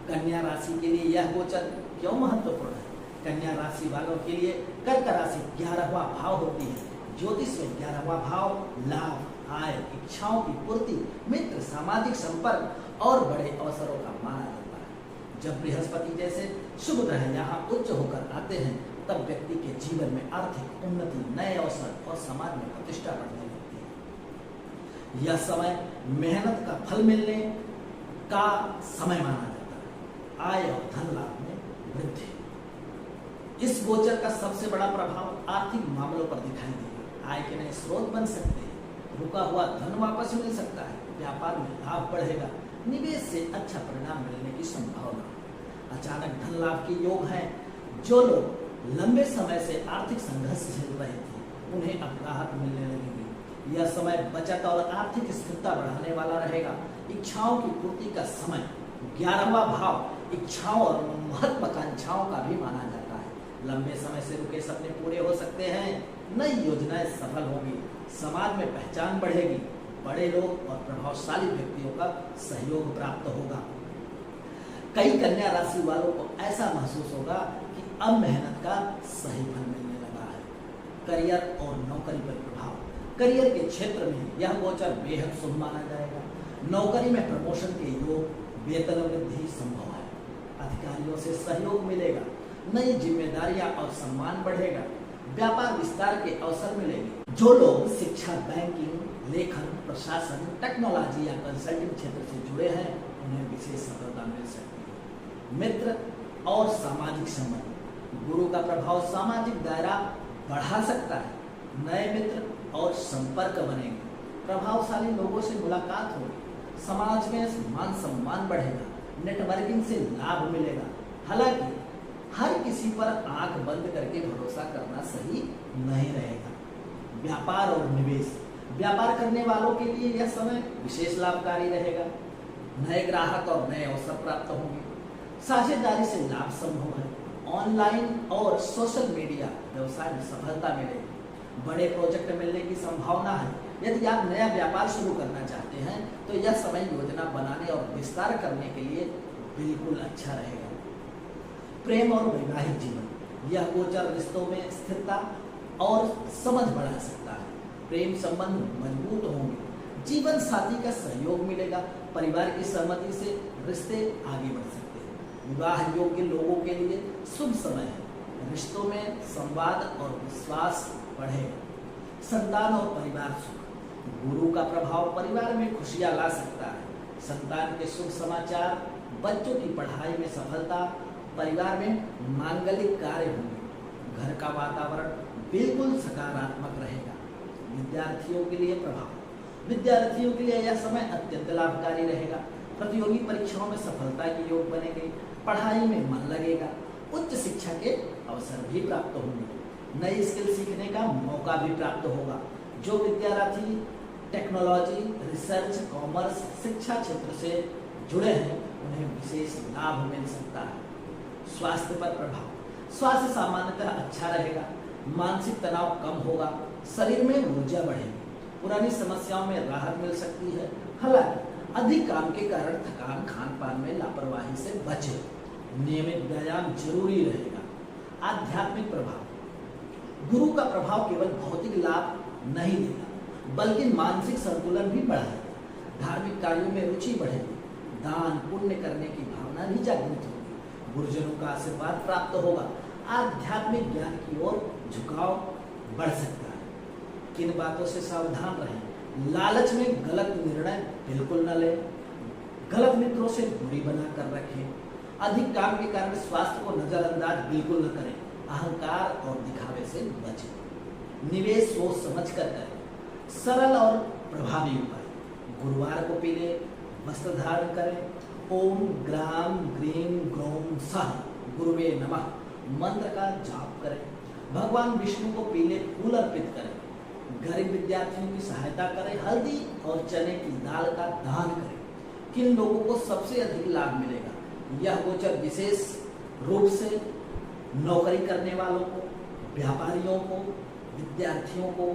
कन्या राशि के लिए यह गोचर क्यों महत्वपूर्ण है? कन्या राशि वालों के लिए कर्क राशि 11वां भाव होती है। ज्योतिष में 11वां भाव लाभ, आय, इच्छाओं की पूर्ति, मित्र, सामाजिक संपर्क और बड़े अवसरों का माना जाता है। जब बृहस्पति जैसे शुभ ग्रह यहाँ उच्च होकर आते हैं तब व्यक्ति के जीवन में आर्थिक उन्नति, नए अवसर और समाज में प्रतिष्ठा बढ़ने लगती है। यह समय मेहनत का फल मिलने का समय माना जाता है। आय और धन लाभ में वृद्धि। इस गोचर का सबसे बड़ा प्रभाव आर्थिक मामलों पर दिखाई देगा। आय के नए स्रोत बन सकते हैं। रुका हुआ धन वापस मिल सकता है। व्यापार में लाभ बढ़ेगा। निवेश से अच्छा परिणाम मिलने की संभावना। अचानक धन लाभ के योग हैं। जो लोग लंबे समय से आर्थिक संघर्ष झेल रहे थे उन्हें अब राहत मिलने लगेगी। यह समय बचत और आर्थिक स्थिरता बढ़ाने वाला रहेगा। इच्छाओं की पूर्ति का समय। 11वां भाव इच्छाओं और महत्वाकांक्षाओं का भी माना जाता है। लंबे समय से रुके सपने पूरे हो सकते हैं, नई योजनाएं सफल होंगी, समाज में पहचान बढ़ेगी, बड़े लोग और प्रभावशाली व्यक्तियों का सहयोग प्राप्त होगा। कई कन्या राशि वालों को ऐसा महसूस होगा कि अब मेहनत का सही फल मिलने लगा है। करियर और नौकरी पर प्रभाव। करियर के क्षेत्र में यह गोचर बेहद शुभ माना जाएगा। नौकरी में प्रमोशन के योग, वेतन वृद्धि संभव है। अधिकारियों से सहयोग मिलेगा, नई जिम्मेदारियां और सम्मान बढ़ेगा, व्यापार विस्तार के अवसर मिलेंगे। जो लोग शिक्षा, बैंकिंग, लेखन, प्रशासन, टेक्नोलॉजी या कंसल्टिंग क्षेत्र से जुड़े हैं, उन्हें विशेष सफलता मिल सकती है। मित्र और सामाजिक संबंध। गुरु का प्रभाव सामाजिक दायरा बढ़ा सकता है। नए मित्र और संपर्क बनेंगे, प्रभावशाली लोगों से मुलाकात होगी, समाज में मान सम्मान बढ़ेगा, नेटवर्किंग से लाभ मिलेगा। हालांकि हर किसी पर आंख बंद करके भरोसा करना सही नहीं रहेगा। व्यापार और निवेश। व्यापार करने वालों के लिए यह समय विशेष लाभकारी रहेगा। नए ग्राहक और नए अवसर प्राप्त होंगे, साझेदारी से लाभ संभव है। ऑनलाइन और सोशल मीडिया व्यवसाय में सफलता मिलेगी, बड़े प्रोजेक्ट मिलने की संभावना है। यदि आप नया व्यापार शुरू करना चाहते हैं तो यह समय योजना बनाने और विस्तार करने के लिए बिल्कुल अच्छा रहेगा। प्रेम और वैवाहिक जीवन। यह गोचर रिश्तों में स्थिरता और समझ बढ़ा सकता है। प्रेम संबंध मजबूत होंगे, जीवन साथी का सहयोग मिलेगा, परिवार की सहमति से रिश्ते आगे बढ़ सकते हैं। विवाह योग्य लोगों के लिए शुभ समय है। रिश्तों में संवाद और विश्वास बढ़ेगा। संतान और परिवार सुख। गुरु का प्रभाव परिवार में खुशियां ला सकता है। संतान के शुभ समाचार, बच्चों की पढ़ाई में सफलता, परिवार में मांगलिक कार्य होंगे। घर का वातावरण बिल्कुल सकारात्मक रहेगा। विद्यार्थियों के लिए प्रभाव। विद्यार्थियों के लिए यह समय अत्यंत लाभकारी रहेगा। प्रतियोगी परीक्षाओं में सफलता के योग बनेंगे, पढ़ाई में मन लगेगा, उच्च शिक्षा के अवसर भी प्राप्त होंगे। नई स्किल सीखने का मौका भी प्राप्त होगा। जो विद्यार्थी टेक्नोलॉजी, रिसर्च, कॉमर्स, शिक्षा क्षेत्र से जुड़े हैं, उन्हें विशेष लाभ मिल सकता है। स्वास्थ्य पर प्रभाव। स्वास्थ्य सामान्यतः अच्छा रहेगा, मानसिक तनाव कम होगा, शरीर में ऊर्जा बढ़ेगी, पुरानी समस्याओं में राहत मिल सकती है। हालांकि अधिक काम के कारण थकान, खान पान में लापरवाही से बचे। नियमित व्यायाम जरूरी रहेगा। आध्यात्मिक प्रभाव। गुरु का प्रभाव केवल भौतिक लाभ नहीं देगा, बल्कि मानसिक संतुलन भी बढ़ाएगा। धार्मिक कार्यों में रुचि बढ़ेगी, दान पुण्य करने की भावना भी जागृत होगी, गुरुजनों का आशीर्वाद प्राप्त होगा। आध्यात्मिक ज्ञान की ओर झुकाव बढ़ सकता है। किन बातों से सावधान रहें। लालच में गलत निर्णय बिल्कुल न लें, गलत मित्रों से दूरी बनाकर रखें, अधिक काम के कारण स्वास्थ्य को नजरअंदाज बिल्कुल न करें, अहंकार और दिखावे से बचें। निवेश सोच समझ कर करें। सरल और प्रभावी उपाय। गुरुवार को पीले वस्त्र धारण करें। ओम ग्राम ग्रीम ग्रोम सह गुरुवे नमः मंत्र का जाप करें। भगवान विष्णु को पीले फूल अर्पित करें। गरीब विद्यार्थियों की सहायता करें। हल्दी और चने की दाल का दान करें। किन लोगों को सबसे अधिक लाभ मिलेगा? यह गोचर विशेष रूप से नौकरी करने वालों को, व्यापारियों को, विद्यार्थियों को,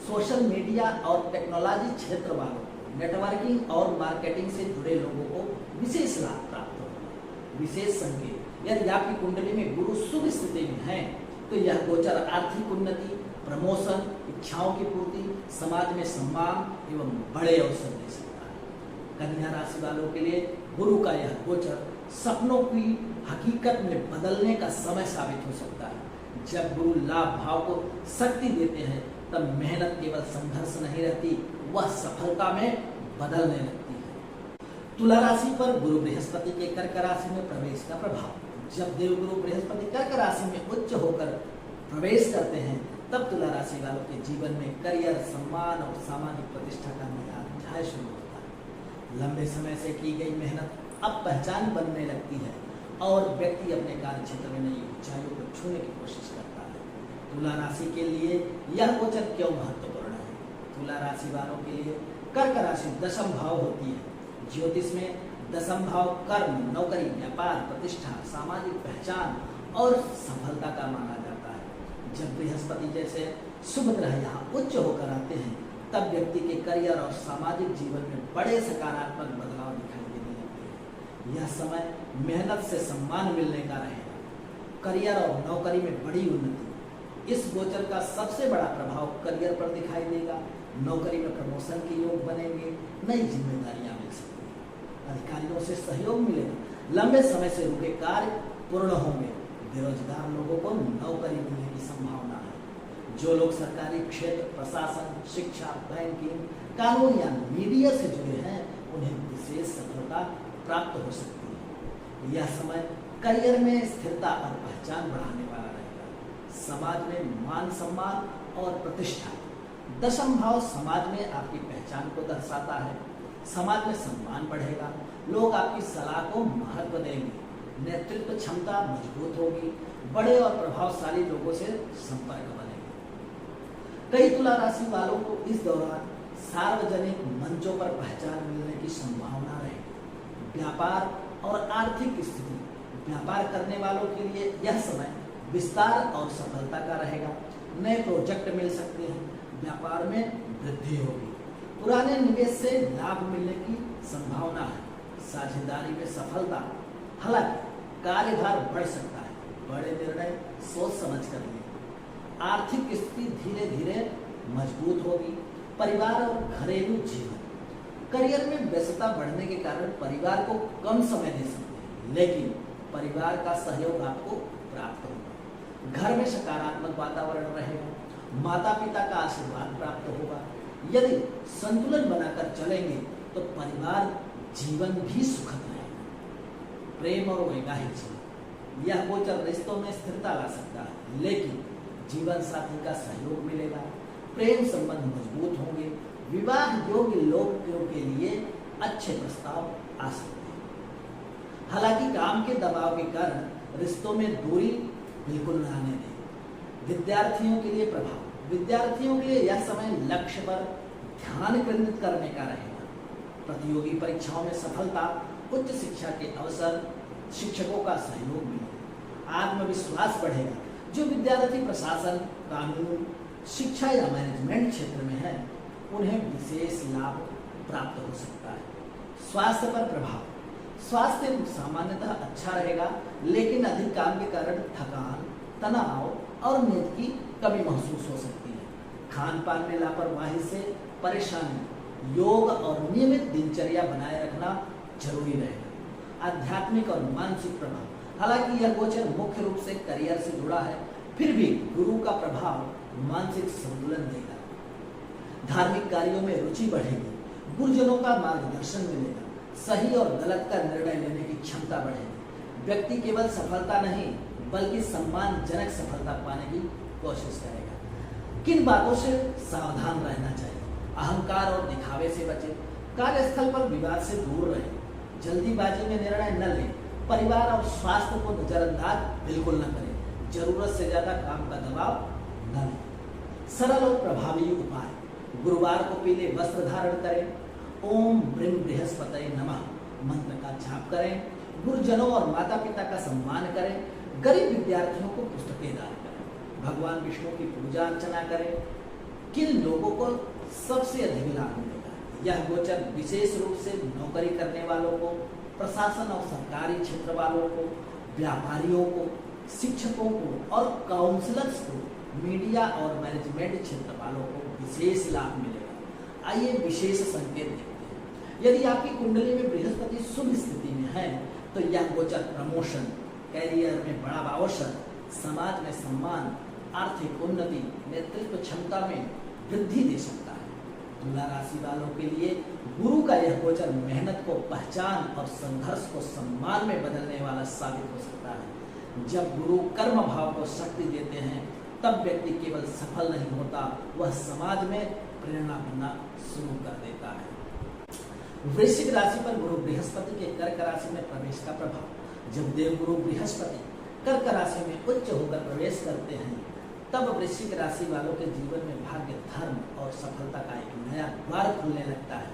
सोशल मीडिया और टेक्नोलॉजी क्षेत्र वालों को, नेटवर्किंग और मार्केटिंग से जुड़े लोगों को विशेष लाभ प्राप्त होगा। विशेष संकेत। यदि आपकी कुंडली में गुरु शुभ स्थिति में है तो यह गोचर आर्थिक उन्नति, प्रमोशन, इच्छाओं की पूर्ति, समाज में सम्मान एवं बड़े अवसर दे सकता है। कन्या राशि वालों के लिए गुरु का यह गोचर सपनों की हकीकत में बदलने का समय साबित हो सकता है। जब गुरु लाभ भाव को शक्ति देते हैं तब मेहनत केवल संघर्ष नहीं रहती, वह सफलता में बदलने लगती है। तुला राशि पर गुरु बृहस्पति के कर्क राशि में प्रवेश का प्रभाव। जब देवगुरु बृहस्पति कर्क राशि में उच्च होकर प्रवेश करते हैं तब तुला राशि वालों के जीवन में करियर, सम्मान और सामाजिक प्रतिष्ठा का नया अध्याय शुरू होता है। लंबे समय से की गई मेहनत अब पहचान बनने लगती है और व्यक्ति अपने कार्य क्षेत्र में नई ऊंचाइयों को छूने की कोशिश करता है। तुला राशि के लिए यह गोचर क्यों महत्वपूर्ण है? तुला राशि वालों के लिए कर्क राशि दशम भाव होती है। ज्योतिष में दशम भाव कर्म, नौकरी, व्यापार, प्रतिष्ठा, सामाजिक पहचान और सफलता का माना जाता है। जब बृहस्पति जैसे शुभ ग्रह यहाँ उच्च होकर आते हैं तब व्यक्ति के करियर और सामाजिक जीवन में बड़े सकारात्मक बदलाव दिखाई देने लगते हैं। यह समय मेहनत से सम्मान मिलने का रहेगा। करियर और नौकरी में बड़ी उन्नति। इस गोचर का सबसे बड़ा प्रभाव करियर पर दिखाई देगा। नौकरी में प्रमोशन के योग बनेंगे, नई जिम्मेदारियां मिल सकती हैं, अधिकारियों से सहयोग मिलेगा, लंबे समय से रुके कार्य पूर्ण होंगे। बेरोजगार लोगों को नौकरी मिलने की संभावना है। जो लोग सरकारी क्षेत्र, प्रशासन, शिक्षा, बैंकिंग, कानून या मीडिया से जुड़े हैं उन्हें विशेष सफलता प्राप्त हो सकती है। यह समय करियर में स्थिरता और पहचान बढ़ाने वाला रहेगा। समाज में मान सम्मान और प्रतिष्ठा। दशम भाव समाज में आपकी पहचान को दर्शाता है। समाज में सम्मान बढ़ेगा, लोग आपकी सलाह को महत्व देंगे, नेतृत्व क्षमता मजबूत होगी, बड़े और प्रभावशाली लोगों से संपर्क बनेगा। कई तुला राशि वालों को इस दौरान सार्वजनिक मंचों पर पहचान मिलने की संभावना रहेगी। व्यापार और आर्थिक स्थिति। व्यापार करने वालों के लिए यह समय विस्तार और सफलता का रहेगा। नए प्रोजेक्ट मिल सकते हैं, व्यापार में वृद्धि होगी, पुराने निवेश से लाभ मिलने की संभावना है। साझेदारी में सफलता। हालांकि कार्यभार बढ़ सकता है, बड़े निर्णय सोच समझ कर लें। आर्थिक स्थिति धीरे धीरे मजबूत होगी। परिवार और घरेलू जीवन। करियर में व्यस्तता बढ़ने के कारण परिवार को कम समय दे सकते हैं, लेकिन परिवार का सहयोग आपको प्राप्त होगा। घर में सकारात्मक वातावरण रहेगा, माता पिता का आशीर्वाद प्राप्त होगा। यदि संतुलन बनाकर चलेंगे तो परिवार जीवन भी सुखद रहेगा। प्रेम और वैवाहिक जीवन। यह गोचर रिश्तों में स्थिरता ला सकता है, लेकिन जीवन साथी का सहयोग मिलेगा, प्रेम संबंध मजबूत होंगे। विवाह योग्य लोगों के लिए अच्छे प्रस्ताव आ सकते हैं। हालांकि काम के दबाव के कारण रिश्तों में दूरी बिल्कुल न आने दें। विद्यार्थियों के लिए प्रभाव। विद्यार्थियों के लिए यह समय लक्ष्य पर ध्यान केंद्रित करने का रहेगा। प्रतियोगी परीक्षाओं में सफलता, उच्च शिक्षा के अवसर, शिक्षकों का सहयोग मिलेगा, आत्मविश्वास बढ़ेगा। जो विद्यार्थी प्रशासन, कानून, शिक्षा या मैनेजमेंट क्षेत्र में है उन्हें विशेष लाभ प्राप्त हो सकता है। स्वास्थ्य पर प्रभाव। स्वास्थ्य सामान्यतः अच्छा रहेगा, लेकिन अधिक काम के कारण थकान, तनाव और नींद की कमी महसूस हो सकती है। खान पान में लापरवाही से परेशानी। योग और नियमित दिनचर्या बनाए रखना जरूरी रहेगा। आध्यात्मिक और मानसिक प्रभाव। हालांकि यह गोचर मुख्य रूप से करियर से जुड़ा है, फिर भी गुरु का प्रभाव मानसिक संतुलन देगा। धार्मिक कार्यों में रुचि बढ़ेगी, गुरुजनों का मार्गदर्शन मिलेगा, सही और गलत का निर्णय लेने की क्षमता बढ़ेगी। व्यक्ति केवल सफलता नहीं बल्कि सम्मानजनक सफलता पाने की कोशिश करेगा। किन बातों से सावधान रहना चाहिए? अहंकार और दिखावे से बचें, कार्यस्थल पर विवाद से दूर रहें, जल्दीबाजी में निर्णय न लें, परिवार और स्वास्थ्य को नजरअंदाज बिल्कुल न करें, जरूरत से ज्यादा काम का दबाव न लें। सरल और प्रभावी उपाय। गुरुवार को पीले वस्त्र धारण करें, ओम ब्रीं बृहस्पतये नमः मंत्र का जाप करें, गुरुजनों और माता पिता का सम्मान करें, गरीब विद्यार्थियों को पुस्तकें दान करें, भगवान विष्णु की पूजा अर्चना करें। किन लोगों को सबसे अधिक लाभ मिलेगा? यह गोचर विशेष रूप से नौकरी करने वालों को, प्रशासन और सरकारी क्षेत्र वालों को, व्यापारियों को, शिक्षकों को और काउंसलर्स को, मीडिया और मैनेजमेंट क्षेत्र वालों को विशेष लाभ मिलेगा। आइए विशेष संकेत देखते हैं। यदि आपकी कुंडली में बृहस्पति शुभ स्थिति में है तो यह गोचर प्रमोशन, कैरियर में बड़ा अवसर, समाज में सम्मान, आर्थिक उन्नति, नेतृत्व क्षमता में वृद्धि दे सकता है। तुला राशि वालों के लिए गुरु का यह गोचर मेहनत को पहचान और संघर्ष को सम्मान में बदलने वाला साबित हो सकता है। जब गुरु कर्म भाव को शक्ति देते हैं तब व्यक्ति केवल सफल नहीं होता, वह समाज में प्रेरणा बनना शुरू कर देता है। वृश्चिक राशि पर गुरु बृहस्पति के कर्क राशि में प्रवेश का प्रभाव। जब देवगुरु बृहस्पति कर्क राशि में उच्च होकर प्रवेश करते हैं तब वृश्चिक राशि वालों के जीवन में भाग्य, धर्म और सफलता का एक नया द्वार खुलने लगता है।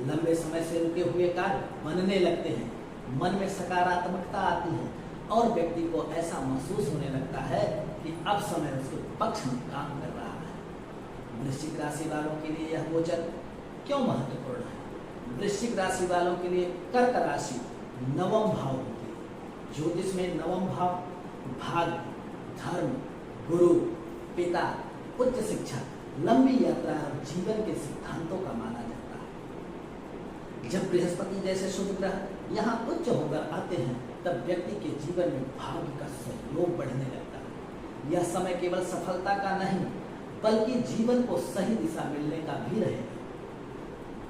लंबे समय से रुके हुए कार्य बनने लगते हैं, मन में सकारात्मकता आती है और व्यक्ति को ऐसा महसूस होने लगता है कि अब समय उसके पक्ष में काम कर रहा है। वृश्चिक राशि वालों के लिए यह गोचर क्यों महत्वपूर्ण है? वृश्चिक राशि वालों के लिए कर्क राशि नवम भाव होती है। ज्योतिष में नवम भाव भाग्य, धर्म, गुरु, पिता, उच्च शिक्षा, लंबी यात्रा और जीवन के सिद्धांतों का माना जाता है। जब बृहस्पति जैसे शुभ ग्रह यहाँ उच्च होकर आते हैं तब व्यक्ति के जीवन में भाग्य का सहयोग बढ़ने लगता है। यह समय केवल सफलता का नहीं बल्कि जीवन को सही दिशा मिलने का भी रहेगा।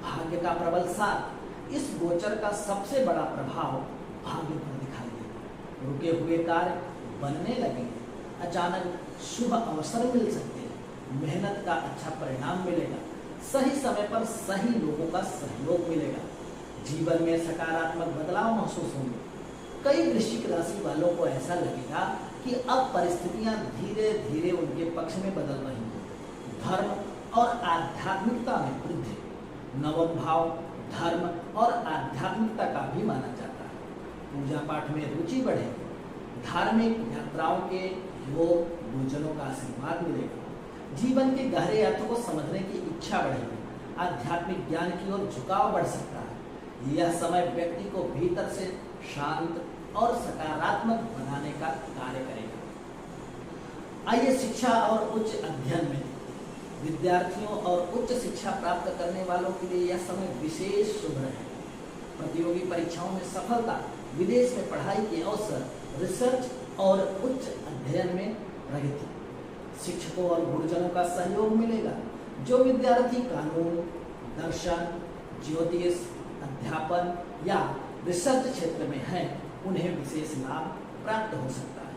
भाग्य का प्रबल साथ, इस गोचर का सबसे बड़ा प्रभाव भाग्य पर दिखाई देगा। रुके हुए कार्य बनने लगेंगे, अचानक शुभ अवसर मिल सकते हैं, मेहनत का अच्छा परिणाम मिलेगा, सही समय पर सही लोगों का सहयोग मिलेगा, जीवन में सकारात्मक बदलाव महसूस होंगे। कई वृश्चिक राशि वालों को ऐसा लगेगा कि अब परिस्थितियां धीरे धीरे उनके पक्ष में बदल रही हैं। धर्म और आध्यात्मिकता में वृद्धि, नवम भाव धर्म और आध्यात्मिकता का भी माना जाता है। पूजा पाठ में रुचि बढ़ेगी, धार्मिक यात्राओं के योग, गुरुजनों का आशीर्वाद मिलेगा, जीवन के गहरे अर्थों को समझने की इच्छा बढ़ेगी, आध्यात्मिक ज्ञान की ओर झुकाव बढ़ सकता है। यह समय व्यक्ति को भीतर से शांत और सकारात्मक बनाने का कार्य करेगा। आइए शिक्षा और उच्च अध्ययन में विद्यार्थियों और उच्च शिक्षा प्राप्त करने वालों के लिए यह समय विशेष शुभ रहेगा। प्रतियोगी परीक्षाओं में सफलता, विदेश में पढ़ाई के अवसर, रिसर्च और उच्च अध्ययन में प्रगति, शिक्षकों और गुरुजनों का सहयोग मिलेगा। जो विद्यार्थी कानून, दर्शन, ज्योतिष, अध्यापन या रिसर्च क्षेत्र में हैं, उन्हें विशेष लाभ प्राप्त हो सकता है।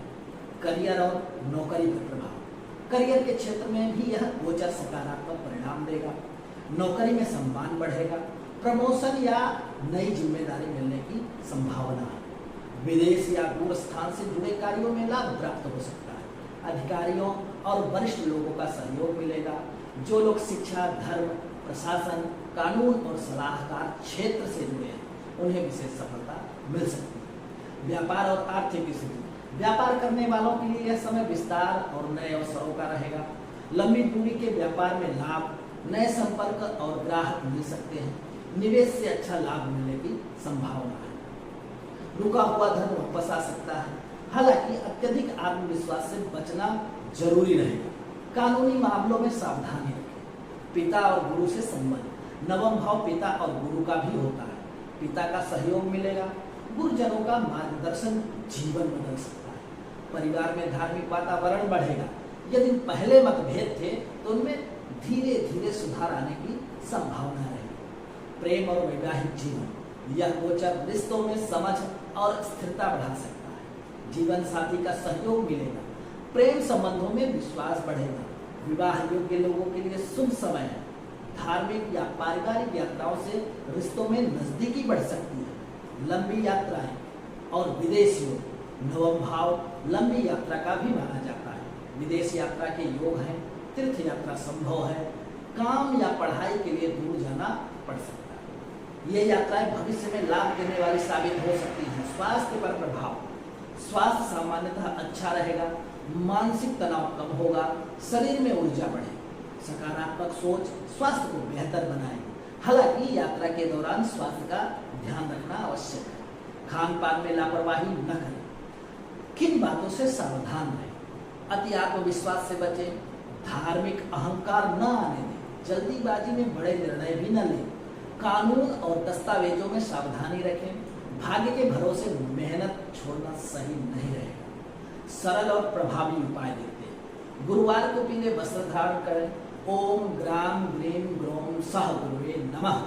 करियर और नौकरी का प्रभाव, करियर के क्षेत्र में भी यह गोचर सकारात्मक परिणाम देगा। नौकरी में सम्मान बढ़ेगा, प्रमोशन या नई जिम्मेदारी मिलने की संभावना है। विदेश या दूर स्थान से जुड़े कार्यों में लाभ प्राप्त हो सकता है। अधिकारियों और वरिष्ठ लोगों का सहयोग मिलेगा। जो लोग शिक्षा, धर्म, प्रशासन, कानून और सलाहकार क्षेत्र से जुड़े हैं, उन्हें विशेष सफलता मिल सकती है। व्यापार और आर्थिक स्थिति, व्यापार करने वालों के लिए यह समय विस्तार और नए अवसरों का रहेगा। लंबी दूरी के व्यापार में लाभ, नए संपर्क और ग्राहक मिल सकते हैं। निवेश से अच्छा लाभ मिलने की संभावना है। रुका हुआ धन वापस आ सकता है, हालांकि अत्यधिक आत्मविश्वास से बचना जरूरी रहेगा। कानूनी मामलों में सावधानी रखें। पिता और गुरु से संबंध, नवम भाव पिता और गुरु का भी होता है। पिता का सहयोग मिलेगा, गुरुजनों का मार्गदर्शन जीवन बदल सकता है। परिवार में धार्मिक वातावरण बढ़ेगा। यदि पहले मतभेद थे तो उनमें धीरे धीरे सुधार आने की संभावना रहेगी। प्रेम और वैवाहिक जीवन, यह गोचर रिश्तों में समझ और स्थिरता बढ़ा सकता है। जीवन साथी का सहयोग मिलेगा, प्रेम संबंधों में विश्वास बढ़ेगा। विवाह योग्य लोगों के लिए शुभ समय है। धार्मिक या पारिवारिक यात्राओं से रिश्तों में नजदीकी बढ़ सकती है। लंबी यात्राएं और विदेश योग, नवम भाव लंबी यात्रा का भी माना जाता है। विदेश यात्रा के योग हैं, तीर्थ यात्रा संभव है, काम या पढ़ाई के लिए दूर जाना पड़ सकता है। ये यात्राएं भविष्य में लाभ देने वाली साबित हो सकती हैं। स्वास्थ्य पर प्रभाव, स्वास्थ्य सामान्यतः अच्छा रहेगा, मानसिक तनाव कम होगा, शरीर में ऊर्जा बढ़ेगी। सकारात्मक सोच स्वास्थ्य को बेहतर बनाएगी। हालांकि यात्रा के दौरान स्वास्थ्य का ध्यान रखना आवश्यक है। खान पान में लापरवाही न करें। किन बातों से सावधान रहें? अति आत्मविश्वास से बचें, धार्मिक अहंकार न आने दें, जल्दीबाजी में बड़े निर्णय भी न लें, कानून और दस्तावेजों में सावधानी रखें। भाग्य के भरोसे मेहनत छोड़ना सही नहीं रहेगा। सरल और प्रभावी उपाय देते हैं। गुरुवार को पीले वस्त्र धारण करें। ओम ग्राम ग्रीम ग्रोम सह गुरुवे नमः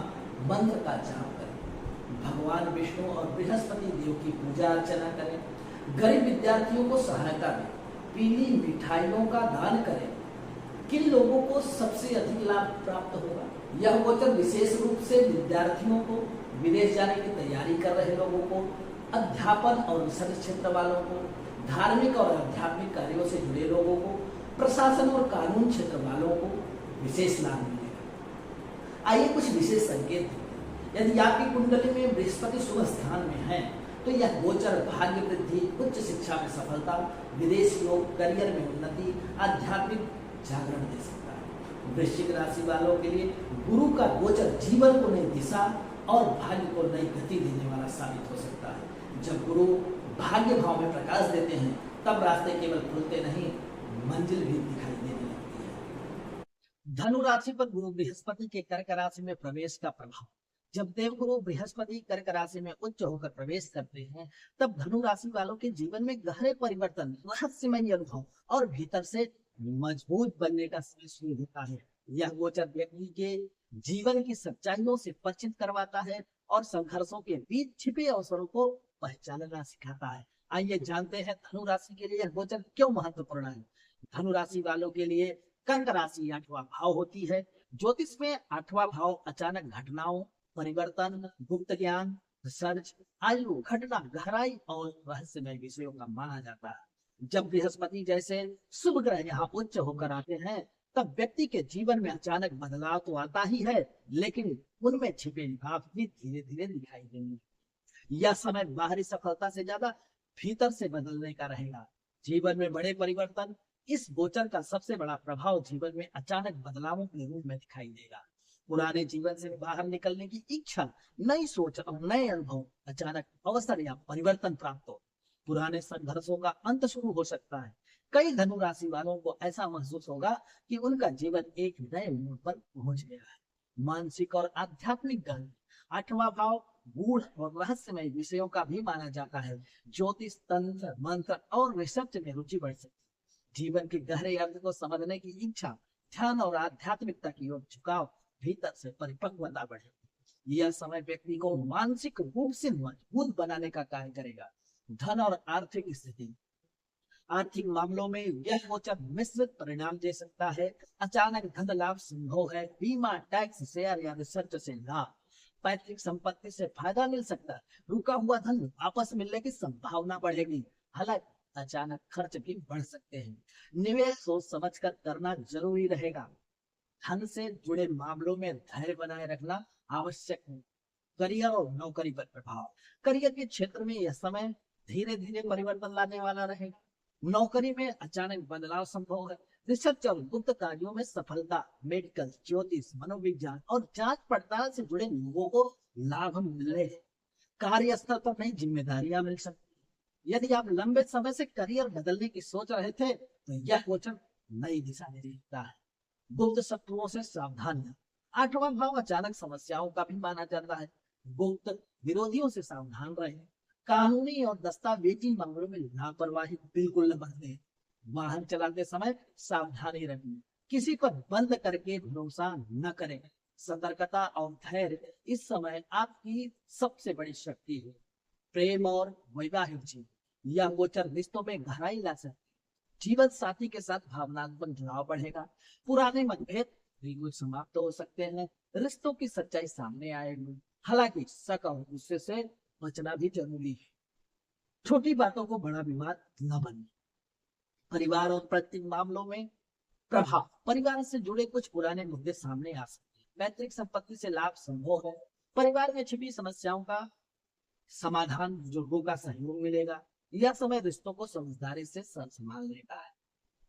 मंत्र का जाप करें। भगवान विष्णु और बृहस्पति देव की पूजा अर्चना करें। गरीब विद्यार्थियों को सहायता दें। पीली मिठाइयों का दान करें। किन लोगों को सबसे अधिक लाभ प्राप्त होगा? यह गोचर विशेष रूप से विद्यार्थियों को, विदेश जाने की तैयारी कर रहे लोगों को, अध्यापन और रिसर्च क्षेत्र वालों को, धार्मिक और आध्यात्मिक कार्यों से जुड़े लोगों को, प्रशासन और कानून क्षेत्र वालों को विशेष लाभ मिलेगा। आइए कुछ विशेष संकेत देखते हैं। यदि आपकी कुंडली में बृहस्पति शुभ स्थान में है तो यह गोचर भाग्य वृद्धि, उच्च शिक्षा में सफलता, विदेश योग, करियर में उन्नति, आध्यात्मिक जागरण दे सकता है। वृश्चिक राशि वालों के लिए गुरु का गोचर जीवन को नई दिशा और भाग्य को नई गति देने वाला साबित हो सकता है। जब गुरु भाग्य भाव में प्रकाश देते हैं तब रास्ते केवल खुलते नहीं, मंजिल भी दिखाई देने लगती है। धनु राशि पर गुरु बृहस्पति के कर्क राशि में प्रवेश का प्रभाव। जब देवगुरु बृहस्पति कर्क राशि में उच्च होकर प्रवेश करते हैं तब धनु राशि वालों के जीवन में गहरे परिवर्तन, रहस्यमय अनुभव और भीतर से मजबूत बनने का समय शुरू होता है। यह गोचर व्यक्ति के जीवन की सच्चाइयों से परिचित करवाता है और संघर्षों के बीच छिपे अवसरों को पहचानना सिखाता है। आइए जानते हैं धनु राशि के लिए यह गोचर क्यों महत्वपूर्ण है। धनु राशि वालों के लिए कर्क राशि 8वां भाव होती है। ज्योतिष में 8वां भाव अचानक घटनाओं, परिवर्तन, गुप्त ज्ञान, रिसर्च, आयु, घटना, गहराई और रहस्यमय विषयों का माना जाता है। जब बृहस्पति जैसे शुभ ग्रह यहाँ उच्च होकर आते हैं तब व्यक्ति के जीवन में अचानक बदलाव तो आता ही है, लेकिन उनमें छिपे लाभ भी धीरे धीरे दिखाई देंगे। यह समय बाहरी सफलता से ज्यादा भीतर से बदलने का रहेगा। जीवन में बड़े परिवर्तन, इस गोचर का सबसे बड़ा प्रभाव जीवन में अचानक बदलावों के रूप में दिखाई देगा। पुराने जीवन से बाहर निकलने की इच्छा, नई सोच और नए अनुभव, अचानक अवसर या परिवर्तन प्राप्त हो, पुराने संघर्षों का अंत शुरू हो सकता है। कई धनु राशि वालों को ऐसा महसूस होगा कि उनका जीवन एक नए मोड़ पर पहुंच गया है। मानसिक और आध्यात्मिक ज्ञान, 8वां भाव गूढ़ और रहस्यमय विषयों का भी माना जाता है। ज्योतिष, तंत्र, मंत्र और रिसर्च में रुचि बढ़ सकती है। जीवन के गहरे अर्थ को समझने की इच्छा, ध्यान और आध्यात्मिकता की ओर झुकाव, भीतर से परिपक्वता बढ़ेगी। यह समय व्यक्ति को मानसिक रूप से मजबूत बनाने का कार्य करेगा। धन और आर्थिक स्थिति, आर्थिक मामलों में यह गोचर मिश्रित परिणाम दे सकता है। अचानक धन लाभ संभव है। बीमा, टैक्स, शेयर या रिसर्च से लाभ, पैतृक संपत्ति से फायदा मिल सकता है। रुका हुआ धन वापस मिलने की संभावना बढ़ेगी। हालांकि अचानक खर्च भी बढ़ सकते हैं। निवेश सोच समझ कर करना जरूरी रहेगा। धन से जुड़े मामलों में धैर्य बनाए रखना आवश्यक है। करियर और नौकरी पर प्रभाव, करियर के क्षेत्र में यह समय धीरे धीरे परिवर्तन लाने वाला रहेगा। नौकरी में अचानक बदलाव संभव है। रिसर्च और गुप्त कार्यों में सफलता, मेडिकल, ज्योतिष, मनोविज्ञान और जांच पड़ताल से जुड़े लोगों को लाभ मिले। कार्यस्थल पर नई जिम्मेदारियां मिल सकती। यदि आप लंबे समय से करियर बदलने की सोच रहे थे तो यह गोचर नई दिशा दे सकता है। गुप्त शत्रुओं से सावधान, 8वां भाव अचानक समस्याओं का भी माना जाता है। गुप्त विरोधियों से सावधान रहें। कानूनी और दस्तावेजी मामलों में लापरवाही बिल्कुल न बरतें। वाहन चलाते समय सावधानी रखें। किसी पर बंद करके भरोसा न करें। सतर्कता और धैर्य इस समय आपकी सबसे बड़ी शक्ति है। प्रेम और वैवाहिक जीवन, यह गोचर रिश्तों में गहराई ला सकती है। जीवन साथी के साथ भावनात्मक जुड़ाव बढ़ेगा। पुराने मतभेद बिल्कुल समाप्त हो सकते हैं। रिश्तों की सच्चाई सामने आएगी। हालांकि शक और गुस्से से बचना भी जरूरी है। छोटी बातों को बड़ा विवाद न बने। परिवार और पैतृक मामलों में प्रभाव, परिवार से जुड़े कुछ पुराने मुद्दे सामने आ सकते हैं। पैतृक संपत्ति से लाभ संभव है। परिवार में छिपी समस्याओं का समाधान, बुजुर्गों का सहयोग मिलेगा। यह समय रिश्तों को समझदारी से संभालने का है।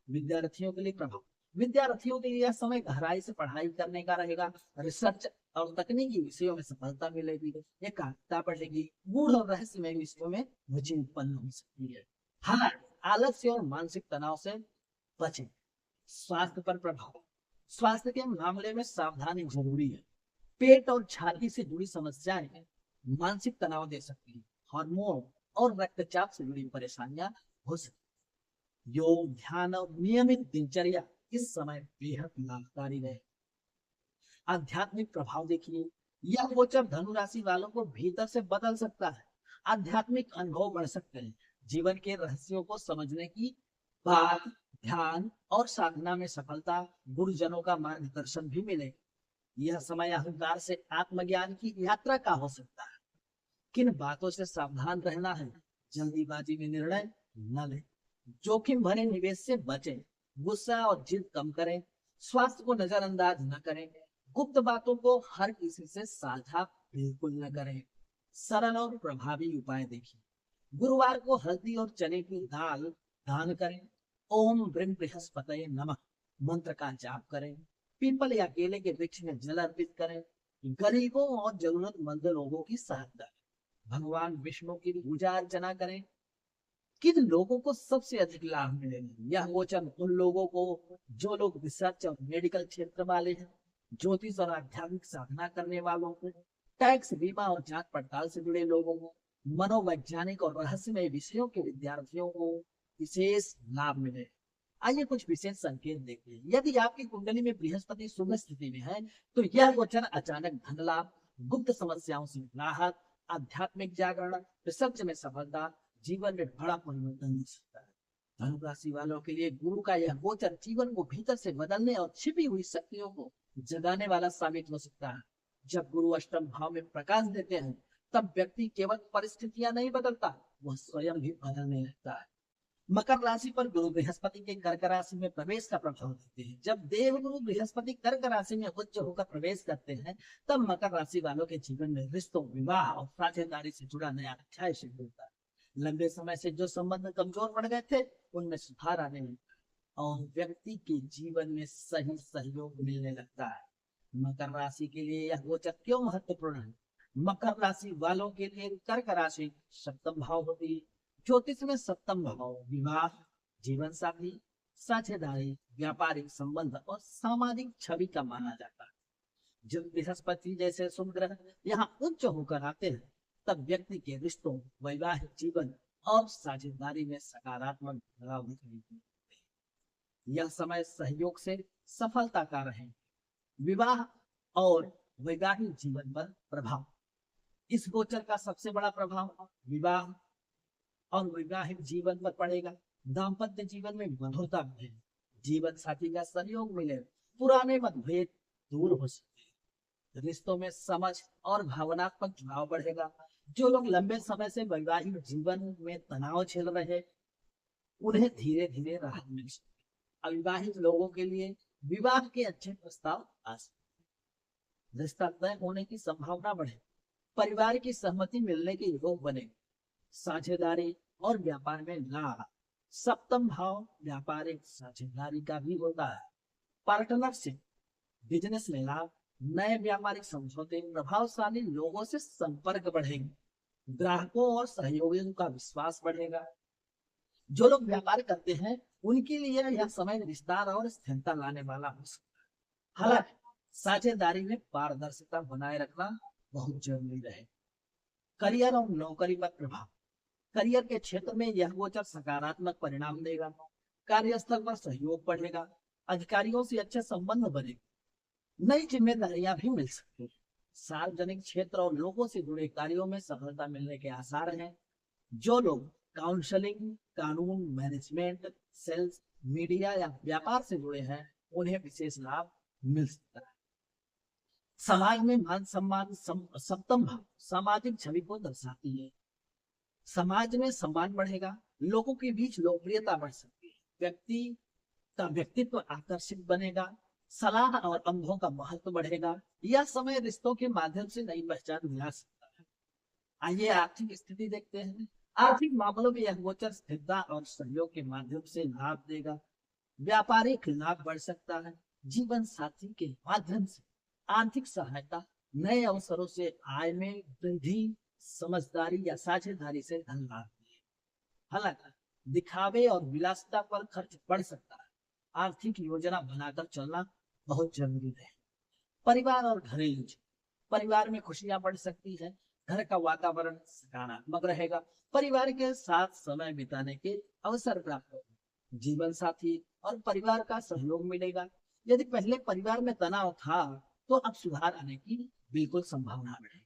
विद्यार्थियों के लिए प्रभाव, विद्यार्थियों के लिए यह समय गहराई से पढ़ाई करने का रहेगा। रिसर्च और तकनीकी विषयों में सफलता मिलेगी। एकाग्रता बढ़ेगी। गूढ़ और रहस्यमय विषयों में रुचि उत्पन्न हो सकती है। हाँ, आलस्य और मानसिक तनाव से बचें। स्वास्थ्य पर प्रभाव, स्वास्थ्य के मामले में सावधानी जरूरी है। पेट और छाती से जुड़ी समस्याएं मानसिक तनाव दे सकती है। हार्मोन और रक्तचाप से जुड़ी परेशानियां हो सकती। योग, ध्यान और नियमित दिनचर्या इस समय बेहद लाभकारी रहे। आध्यात्मिक प्रभाव देखिए, यह गोचर धनु राशि वालों को भीतर से बदल सकता है। आध्यात्मिक अनुभव बढ़ सकते हैं। जीवन के रहस्यों को समझने की बात, ध्यान और साधना में सफलता, गुरुजनों का मार्गदर्शन भी मिले। यह समय अहंकार से आत्मज्ञान की यात्रा का हो सकता है। किन बातों से सावधान रहना है? जल्दीबाजी में निर्णय न लें। जोखिम भरे निवेश से बचें। गुस्सा और जिद कम करें। स्वास्थ्य को नजरअंदाज न करें। गुप्त बातों को हर किसी से साझा बिल्कुल न करें। सरल और प्रभावी उपाय देखिए। गुरुवार को हल्दी और चने की दाल दान करें। ओम ब्रह्म बृहस्पतये नमः मंत्र का जाप करें। पीपल या केले के वृक्ष में जल अर्पित करें। गरीबों और जरूरतमंद लोगों की सहायता करें। भगवान विष्णु की पूजा अर्चना करें। किन लोगों को सबसे अधिक लाभ मिलेगा? यह गोचर उन लोगों को जो लोग रिसर्च और मेडिकल क्षेत्र वाले हैं, ज्योतिष और आध्यात्मिक साधना करने वालों को, टैक्स बीमा और जांच पड़ताल से जुड़े लोगों को, मनोवैज्ञानिक और रहस्यमय विषयों के विद्यार्थियों को विशेष लाभ मिले। आइए कुछ विशेष संकेत देखते हैं। यदि आपकी कुंडली में बृहस्पति शुभ स्थिति में है तो यह गोचर अचानक धन लाभ, गुप्त समस्याओं से राहत, आध्यात्मिक जागरण, रिसर्च में सफलता, जीवन में बड़ा परिवर्तन हो सकता है। धनु राशि वालों के लिए गुरु का यह गोचर जीवन को भीतर से बदलने और छिपी हुई शक्तियों को जगाने वाला साबित हो सकता है। जब गुरु अष्टम भाव में प्रकाश देते हैं तब व्यक्ति केवल परिस्थितियां नहीं बदलता, वह स्वयं भी बदलने लगता है। मकर राशि पर गुरु बृहस्पति के कर्क राशि में प्रवेश का प्रभाव देते हैं। जब देव गुरु बृहस्पति कर्क राशि में उच्च होकर प्रवेश करते हैं तब मकर राशि वालों के जीवन में रिश्तों, विवाह और साझेदारी से जुड़ा नया अध्याय शुरू होता है। लंबे समय से जो संबंध कमजोर पड़ गए थे उनमें सुधार आने लगता है और व्यक्ति के जीवन में सही सहयोग मिलने लगता है। मकर राशि के लिए यह गोचर क्यों महत्वपूर्ण है? मकर राशि वालों के लिए कर्क राशि सप्तम भाव होती है। ज्योतिष में सप्तम भाव विवाह, जीवन साथी, साझेदारी, व्यापारिक संबंध और सामाजिक छवि का माना जाता है। जब बृहस्पति जैसे शुभ ग्रह यहाँ उच्च होकर आते हैं तब व्यक्ति के रिश्तों, वैवाहिक जीवन और साझेदारी में सकारात्मक बदलाव दिखाई देते हैं। यह समय सहयोग से सफलता का रहे। विवाह और वैवाहिक जीवन पर प्रभाव। इस गोचर का सबसे बड़ा प्रभाव विवाह और वैवाहिक जीवन पर पड़ेगा। दाम्पत्य जीवन में मधुरता मिले, जीवन साथी का सहयोग मिले, पुराने मतभेद दूर हो सकते, रिश्तों में समझ और भावनात्मक जुड़ाव बढ़ेगा। जो लोग लंबे समय से वैवाहिक जीवन में तनाव झेल रहे उन्हें धीरे धीरे राहत मिल सकती। अविवाहित लोगों के लिए विवाह के अच्छे प्रस्ताव आ सकते, रिश्ता तय होने की संभावना बढ़े, परिवार की सहमति मिलने के योग बने, साझेदारी और व्यापार में लाभ। सप्तम भाव व्यापारिक साझेदारी का भी होता है। पार्टनरशिप, बिजनेस में लाभ, नए व्यापारिक समझौते, प्रभावशाली लोगों से संपर्क बढ़ेगा, ग्राहकों और सहयोगियों का विश्वास बढ़ेगा। जो लोग व्यापार करते हैं उनके लिए यह समय विस्तार और स्थिरता लाने वाला हो सकता है। हालांकि साझेदारी में पारदर्शिता बनाए रखना बहुत जरूरी रहे। करियर और नौकरी पर प्रभाव। करियर के क्षेत्र में यह गोचर सकारात्मक परिणाम देगा। कार्यस्थल पर सहयोग बढ़ेगा, अधिकारियों से अच्छे संबंध बनेंगे, नई जिम्मेदारियां भी मिल सकती हैं। सार्वजनिक क्षेत्र और लोगों से जुड़े कार्यों में सफलता मिलने के आसार हैं। जो लोग काउंसलिंग, कानून, मैनेजमेंट, सेल्स, मीडिया या व्यापार से जुड़े हैं उन्हें विशेष लाभ मिल सकता है। समाज में मान सम्मान। सप्तम भाव सामाजिक छवि को दर्शाती है। समाज में सम्मान बढ़ेगा, लोगों के बीच लोकप्रियता बढ़ सकती है, व्यक्ति का व्यक्तित्व आकर्षित बनेगा, सलाह और अनुभव का महत्व बढ़ेगा। यह समय रिश्तों के माध्यम से नई पहचान मिला सकता है। आइए आर्थिक स्थिति देखते हैं। आर्थिक मामलों में यह गोचर स्थिरता और सहयोग के माध्यम से लाभ देगा। व्यापारिक लाभ बढ़ सकता है, जीवन साथी के माध्यम से आर्थिक सहायता, नए अवसरों से आय में वृद्धि, समझदारी या साझेदारी से धन लाभ। हालांकि दिखावे और विलासिता पर खर्च बढ़ सकता है। आर्थिक योजना बनाकर चलना बहुत जरूरी है। परिवार और घरेलू। परिवार में खुशियां बढ़ सकती है, घर का वातावरण सकारात्मक रहेगा, परिवार के साथ समय बिताने के अवसर प्राप्त होगा, जीवन साथी और परिवार का सहयोग मिलेगा। यदि पहले परिवार में तनाव था तो अब सुधार आने की बिल्कुल संभावना है।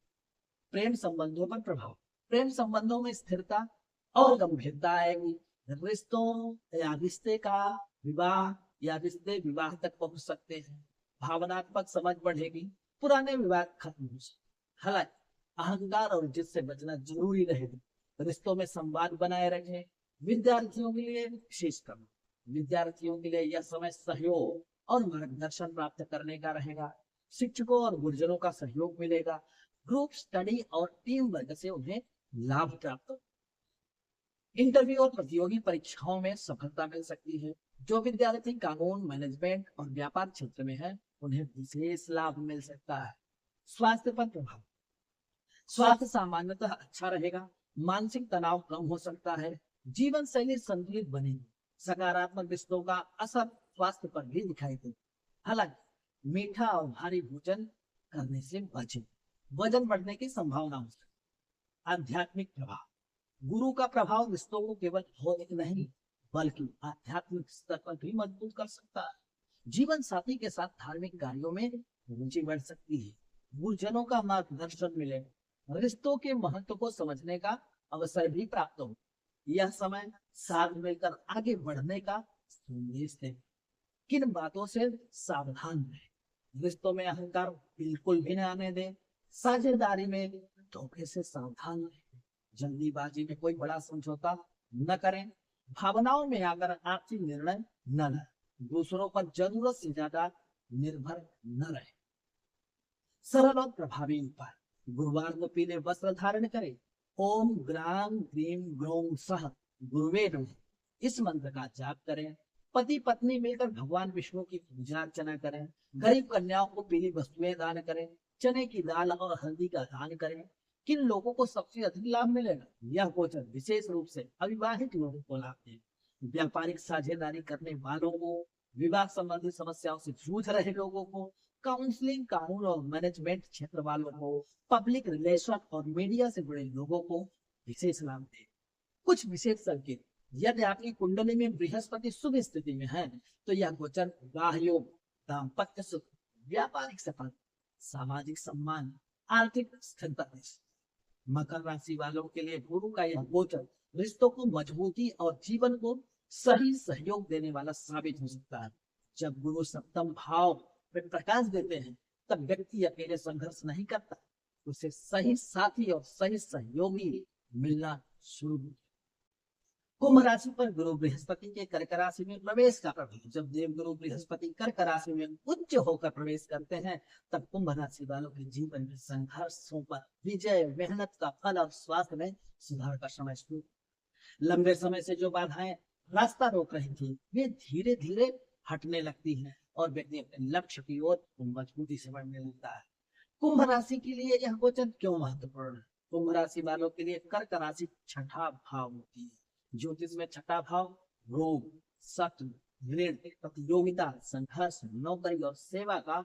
प्रेम संबंधों पर प्रभाव। प्रेम संबंधों में स्थिरता और गंभीरता आएगी। रिश्ते का विवाह या रिश्ते विवाह तक पहुंच सकते हैं। भावनात्मक समझ बढ़ेगी, पुराने विवाद खत्म हो सकते। हालांकि अहंकार और जिद से बचना जरूरी रहेगा। रिश्तों में संवाद बनाए रखें। विद्यार्थियों के लिए विशेष क्रम। विद्यार्थियों के लिए यह समय सहयोग और मार्गदर्शन प्राप्त करने का रहेगा। शिक्षकों और गुरुजनों का सहयोग मिलेगा। ग्रुप स्टडी और टीम वर्क से उन्हें लाभ प्राप्त हो। इंटरव्यू और प्रतियोगी परीक्षाओं में सफलता मिल सकती है। जो विद्यार्थी कानून, मैनेजमेंट और व्यापार क्षेत्र में है, उन्हें विशेष लाभ मिल सकता है। स्वास्थ्य पर प्रभाव। स्वास्थ्य सामान्यतः अच्छा रहेगा, मानसिक तनाव कम हो सकता है, जीवन शैली संतुलित बनेगी। सकारात्मक रिश्तों का असर स्वास्थ्य पर भी दिखाई दे। हालांकि मीठा और भारी भोजन करने से बचें, वजन बढ़ने की संभावना हो सकती है। आध्यात्मिक प्रभाव। गुरु का प्रभाव रिश्तों को केवल भौतिक नहीं बल्कि आध्यात्मिक स्तर पर भी मजबूत कर सकता है। जीवन साथी के साथ धार्मिक कार्यों में रुचि बढ़ सकती है। गुरुजनों का मार्गदर्शन मिले, रिश्तों के महत्व को समझने का अवसर भी प्राप्त हो। यह समय साथ मिलकर आगे बढ़ने का संदेश है। किन बातों से सावधान रहे। रिश्तों में अहंकार बिल्कुल भी न आने दें। साझेदारी में धोखे से सावधान रहे। जल्दीबाजी में कोई बड़ा समझौता न करें। भावनाओं में आकर आपसी निर्णय न लें। दूसरों पर जरूरत से ज्यादा निर्भर न रहे। सरल और प्रभावी उपाय। गुरुवार को पीले वस्त्र धारण करें। ओम ग्राम ग्रीम ग्रोम सह गुरुवे नमः इस मंत्र का जाप करें। पति पत्नी मिलकर भगवान विष्णु की पूजा अर्चना करें। गरीब कन्याओं को पीली वस्तुएं दान करें। चने की दाल और हल्दी का दान करें। किन लोगों को सबसे अधिक लाभ मिलेगा? यह गोचर विशेष रूप से अविवाहित लोगों को लाभ देगा। व्यापारिक साझेदारी करने वालों को, विवाह संबंधी समस्याओं से जूझ रहे लोगों को, काउंसलिंग, कानून और मैनेजमेंट क्षेत्र वालों को, पब्लिक रिलेशन और मीडिया से जुड़े लोगों को विशेष लाभ दे। कुछ विशेष संकेत। यदि आपकी कुंडली में बृहस्पति शुभ स्थिति में है तो यह गोचर विवाह योग, दाम्पत्य सुख, व्यापारिक सफलता, सामाजिक सम्मान, आर्थिक स्थिरता। मकर राशि वालों के लिए गुरु का यह गोचर रिश्तों को मजबूती और जीवन को सही सहयोग देने वाला साबित हो सकता है। जब गुरु सप्तम भाव में प्रकाश देते हैं तब व्यक्ति अकेले संघर्ष नहीं करता, उसे सही साथी और सही सहयोगी मिलना शुरू। कुंभ राशि पर गुरु बृहस्पति के कर्क राशि में प्रवेश का प्रभाव। जब देवगुरु बृहस्पति कर्क राशि में उच्च होकर प्रवेश करते हैं तब कुंभ राशि वालों के जीवन में संघर्षों पर विजय, मेहनत का फल और स्वास्थ्य में सुधार का समय शुरू। लंबे समय से जो बाधाएं रास्ता रोक रही थी वे धीरे धीरे हटने लगती हैं और व्यक्ति अपने लक्ष्य की ओर मजबूती से बढ़ने लगता है। कुंभ राशि के लिए यह गोचर क्यों महत्वपूर्ण है? कुंभ राशि वालों के लिए कर्क राशि छठा भाव होती है। ज्योतिष में छठा भाव रोग, शत्रु, ऋण, प्रतियोगिता, संघर्ष, नौकरी और सेवा का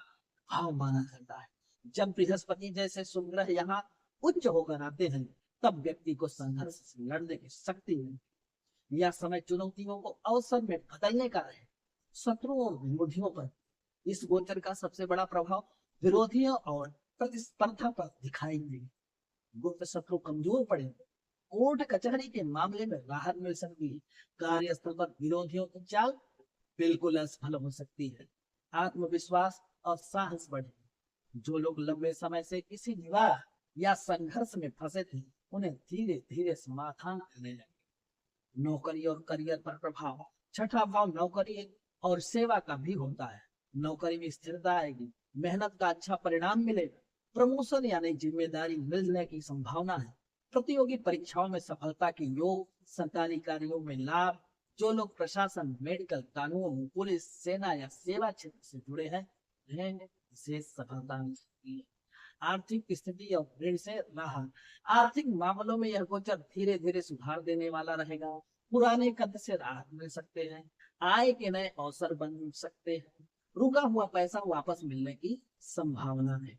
भाव माना जाता है। जब बृहस्पति जैसे शुभ ग्रह यहाँ उच्च होकर आते हैं तब व्यक्ति को संघर्ष से लड़ने की शक्ति मिलती है। यह समय चुनौतियों को अवसर में बदलने का है। शत्रुओं और विरोधियों पर इस गोचर का सबसे बड़ा प्रभाव विरोधियों और प्रतिस्पर्धा पर दिखाई देगी। गुप्त शत्रु कमजोर पड़े, कोर्ट कचहरी के मामले में राहत मिल सकती है। कार्यस्थल पर विरोधियों की चाल बिल्कुल असफल हो सकती है। आत्मविश्वास और साहस बढ़े। जो लोग लंबे समय से किसी विवाद या संघर्ष में फंसे थे उन्हें धीरे धीरे समाधान करने लगे। नौकरी और करियर पर प्रभाव। छठा भाव नौकरी और सेवा का भी होता है। नौकरी में स्थिरता आएगी, मेहनत का अच्छा परिणाम मिलेगा, प्रमोशन यानी जिम्मेदारी मिलने की संभावना है। प्रतियोगी परीक्षाओं में सफलता के योग, सरकारी कार्यों में लाभ। जो लोग प्रशासन, मेडिकल, कानून, पुलिस, सेना या सेवा क्षेत्र से जुड़े हैं उन्हें विशेष सफलता मिल सकती है। आर्थिक स्थिति और ऋण से राहत। आर्थिक मामलों में यह गोचर धीरे धीरे सुधार देने वाला रहेगा। पुराने कर्ज से राहत मिल सकते हैं। आय के नए अवसर बन सकते हैं। रुका हुआ पैसा वापस मिलने की संभावना है।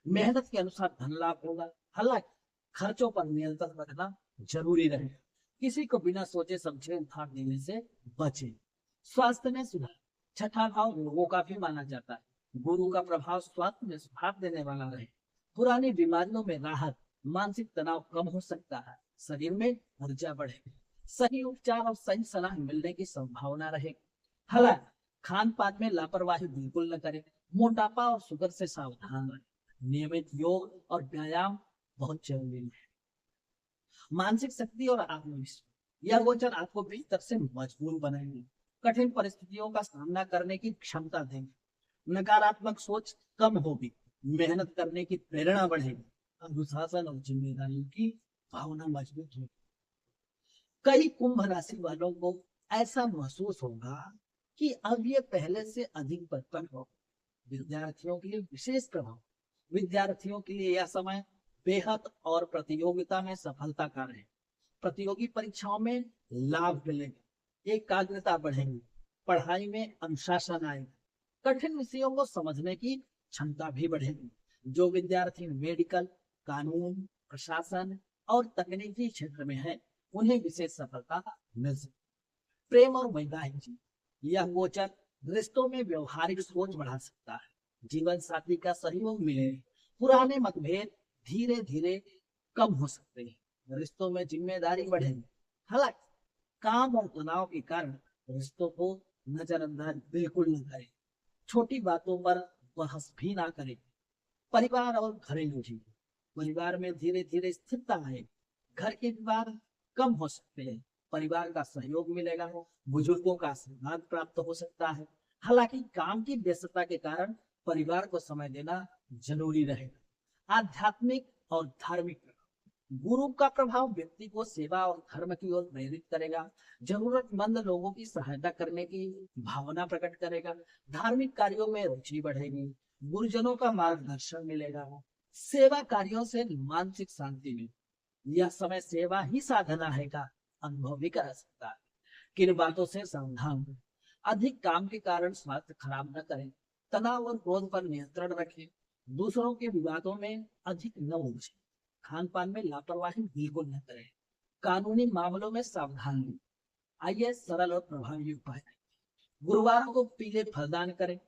मेहनत के अनुसार धन लाभ होगा। हालांकि खर्चों पर नियंत्रण रखना जरूरी रहेगा। किसी को बिना सोचे समझे उधार देने से बचे। स्वास्थ्य में सुधार। छठा भाव रोगों का भी माना जाता है। गुरु का प्रभाव स्वास्थ्य में सुधार देने वाला रहे। पुरानी बीमारियों में राहत, मानसिक तनाव कम हो सकता है, शरीर में ऊर्जा बढ़ेगी। सही उपचार और सही सलाह मिलने की संभावना रहेगी। हालांकि खान पान में लापरवाही बिल्कुल न करें। मोटापा और शुगर से सावधान रहें। नियमित योग और व्यायाम बहुत जरूरी है। मानसिक शक्ति और आत्मविश्वास। यह गोचर आपको भीतर से मजबूत बनाएंगे, कठिन परिस्थितियों का सामना करने की क्षमता देंगे। नकारात्मक सोच कम होगी, मेहनत करने की प्रेरणा बढ़ेगी। अनुशासन और जिम्मेदारियों की भावना मजबूत होगी। कई कुंभ राशि वालों को ऐसा महसूस होगा कि अब ये पहले से अधिक पद हो। विद्यार्थियों के लिए विशेष प्रभाव। विद्यार्थियों के लिए यह समय बेहद और प्रतियोगिता में सफलता का रहे। प्रतियोगी परीक्षाओं में लाभ मिलेगा, एकाग्रता बढ़ेगी, पढ़ाई में अनुशासन आएगा, कठिन विषयों को समझने की क्षमता भी बढ़ेगी। जो विद्यार्थी मेडिकल, कानून, प्रशासन और तकनीकी क्षेत्र में है, उन्हें विशेष सफलता मिल सकती। प्रेम और वैवाहिक जीवन। यह गोचर रिश्तों में व्यवहारिक सोच बढ़ा सकता है, जीवन साथी का सहयोग मिले, पुराने मतभेद धीरे धीरे कम हो सकते हैं, रिश्तों में जिम्मेदारी बढ़ेगी। हालांकि काम और तनाव के कारण रिश्तों को नजरअंदाज बिल्कुल न करें, छोटी बातों पर बहस भी ना करें। परिवार और घरेलू जीवन। परिवार में धीरे धीरे स्थिरता आए, घर के विवाद कम हो सकते हैं, परिवार का सहयोग मिलेगा, बुजुर्गों का आशीर्वाद प्राप्त हो सकता है। हालांकि काम की व्यस्तता के कारण परिवार को समय देना जरूरी रहेगा। आध्यात्मिक और धार्मिक। गुरु का प्रभाव व्यक्ति को सेवा और धर्म की ओर प्रेरित करेगा, जरूरतमंद लोगों की सहायता करने की भावना प्रकट करेगा, धार्मिक कार्यों में रुचि बढ़ेगी, गुरुजनों का मार्गदर्शन मिलेगा, सेवा कार्यों से मानसिक शांति मिलेगी। यह समय सेवा ही साधना है का अनुभव भी कर सकता है। किन बातों से सावधान हो। अधिक काम के कारण स्वास्थ्य खराब न करें, तनाव और क्रोध पर नियंत्रण रखें, दूसरों के विवादों में अधिक न उलझे, खान पान में लापरवाही बिल्कुल न करें, कानूनी मामलों में सावधान रहें। आइए सरल और प्रभावी उपाय। गुरुवार को पीले फलदान करें,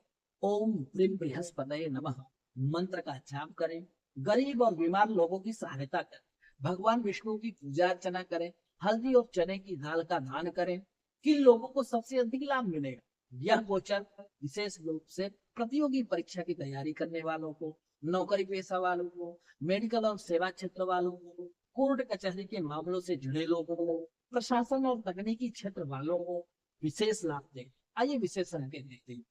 ओम प्रीम बृहस्पतये नमः मंत्र का जाप करें, गरीब और बीमार लोगों की सहायता करें, भगवान विष्णु की पूजा अर्चना करें, हल्दी और चने की दाल का दान करें। किन लोगों को सबसे अधिक लाभ मिलेगा? यह गोचर विशेष रूप से प्रतियोगी परीक्षा की तैयारी करने वालों को, नौकरी पेशा वालों को, मेडिकल और सेवा क्षेत्र वालों को, कोर्ट कचहरी के मामलों से जुड़े लोगों को, प्रशासन और तकनीकी क्षेत्र वालों को विशेष लाभ देगा। आइए विशेष संकेत देखते हैं।